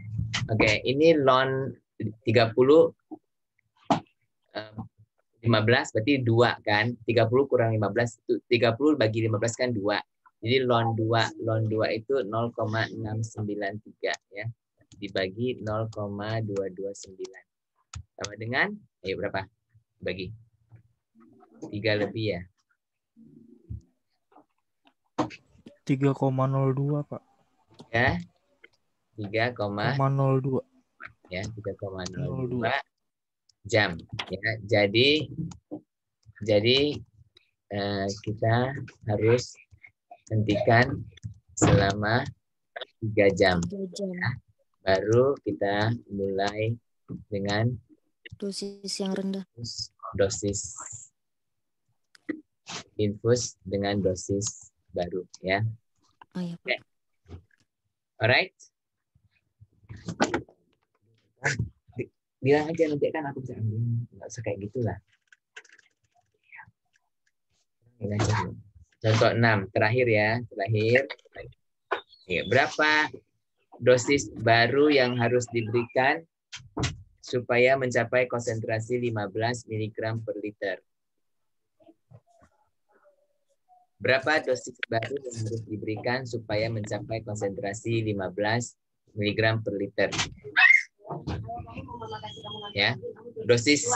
ini lon 30 15 berarti 2 kan. 30 kurang 15 itu 30 bagi 15 kan 2. Jadi lon 2 itu 0,693 ya. dibagi 0,229 sama dengan, ayo berapa? Bagi 3 lebih ya. 3,02 Pak. Ya, 3,02 ya 3,02 jam ya. Jadi kita harus hentikan selama 3 jam. 3 jam. Ya. Baru kita mulai dengan Dosis yang rendah. dosis infus dengan dosis baru ya. Oh ya, Pak. Okay. Alright. Bilang aja nanti kan aku bisa ambil. Nggak usah kayak gitulah. Contoh 6 terakhir ya, terakhir. Ya, berapa dosis baru yang harus diberikan supaya mencapai konsentrasi 15 mg per liter? Berapa dosis baru yang harus diberikan supaya mencapai konsentrasi 15 mg per liter? Ya, dosis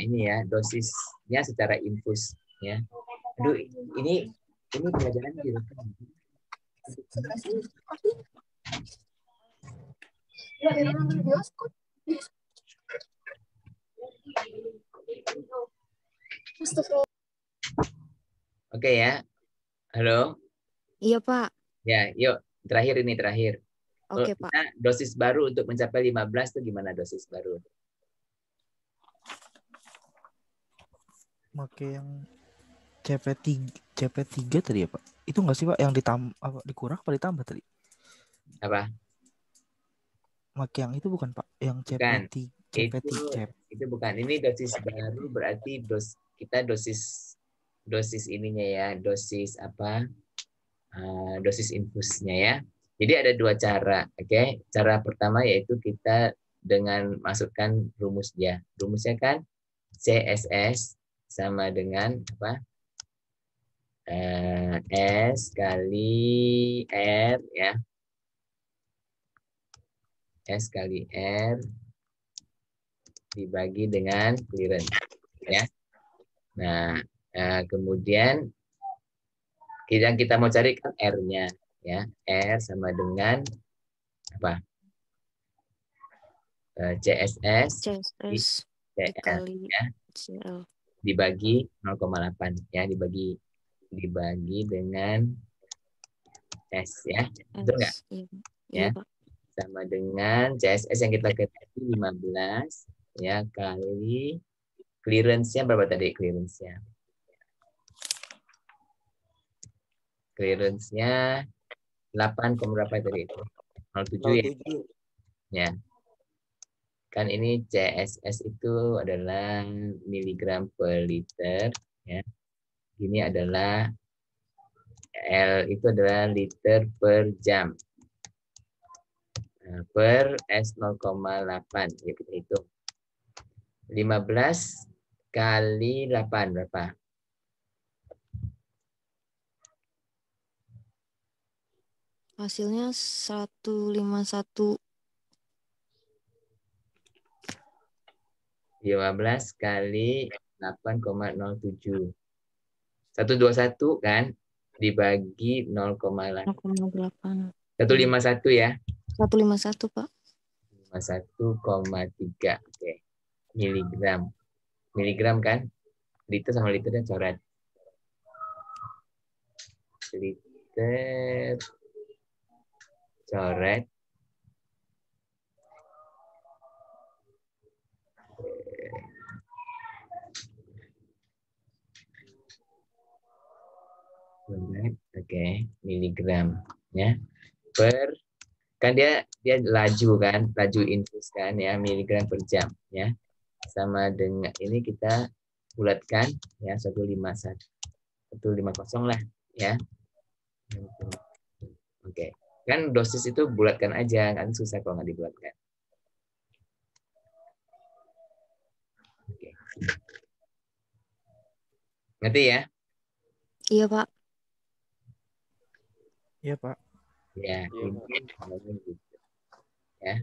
ini ya, dosisnya secara infus ya. Aduh, ini pelajaran direkam. Oke ya. Halo. Iya, Pak. Ya, yuk terakhir. Oke, Pak. Nah, dosis baru untuk mencapai 15 itu gimana dosis baru? Pakai yang CP3 tadi ya Pak. Itu nggak sih Pak yang dikurang apa ditambah tadi? Apa? Pakai yang itu bukan Pak, yang Bukan. CP3. Itu bukan. Ini dosis baru berarti kita dosis ininya ya, dosis apa? Dosis infusnya ya. Jadi ada 2 cara, oke? Cara pertama yaitu kita dengan masukkan rumusnya. Rumusnya kan CSS sama dengan apa? S kali R ya. S kali R dibagi dengan clearance ya. Nah, kemudian yang kita mau cari kan R-nya ya. R sama dengan apa? CSS dikali ya, CL dibagi 0,8 ya, dibagi dengan S ya. Betul nggak? Iya, Ya. Pak. Sama dengan CSS yang kita ketahui 15 ya kali clearance-nya berapa tadi clearance-nya? Clearance-nya 8, berapa tadi itu? 07 ya. Ya. Kan ini CSS itu adalah miligram per liter ya. Ini adalah L itu adalah liter per jam. Nah, per S 0,8 ya kita hitung. 15 kali 8 berapa? Hasilnya 151. 15 kali 8,07. 121 kan dibagi 0,8. 151 ya. 151, Pak. 51,3. Oke. Miligram. Miligram kan? Liter sama liternya coret. Liter coret. Oke, miligram ya. Per kan dia laju kan, laju infus kan ya, miligram per jam ya. Sama dengan ini kita bulatkan ya 150 lah ya. Oke. Kan dosis itu bulatkan aja, kan susah kalau nggak dibulatkan. Oke. Ngerti ya? Iya, Pak. Iya, Pak. Ya, Iya, ini Pak. caranya gitu. Ya.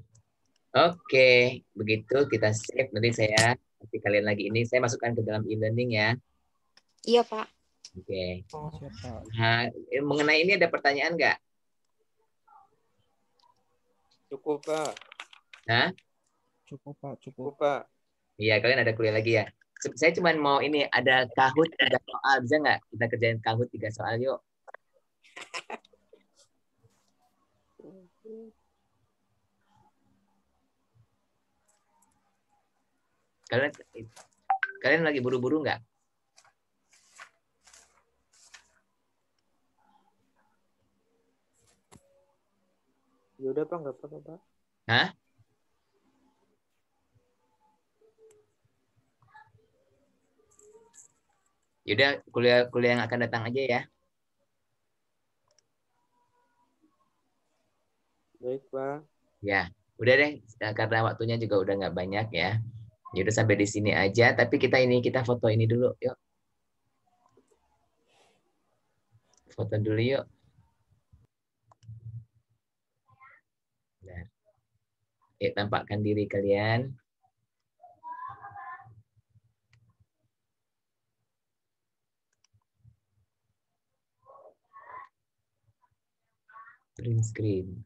Oke, begitu kita save. Nanti saya kasih kalian lagi ini. Saya masukkan ke dalam e-learning ya. Iya, Pak. Oke. Siap, Pak. Nah, mengenai ini ada pertanyaan nggak? Cukup, Pak. Hah? Cukup, Pak. Cukup, Cukup. Pak. Iya, kalian ada kuliah lagi ya. Saya cuma mau ini ada Kahoot 3 soal, bisa nggak kita kerjain Kahoot 3 soal yuk? Kalian kalian lagi buru-buru nggak? Ya udah, Pak, nggak apa-apa, Pak. Hah? Yaudah, kuliah yang akan datang aja ya. Baik, Pak. Ya, udah deh, karena waktunya juga udah nggak banyak ya. Ya udah sampai di sini aja. Tapi kita foto ini dulu, yuk. Foto dulu yuk. Nah, tampakkan diri kalian. Print screen.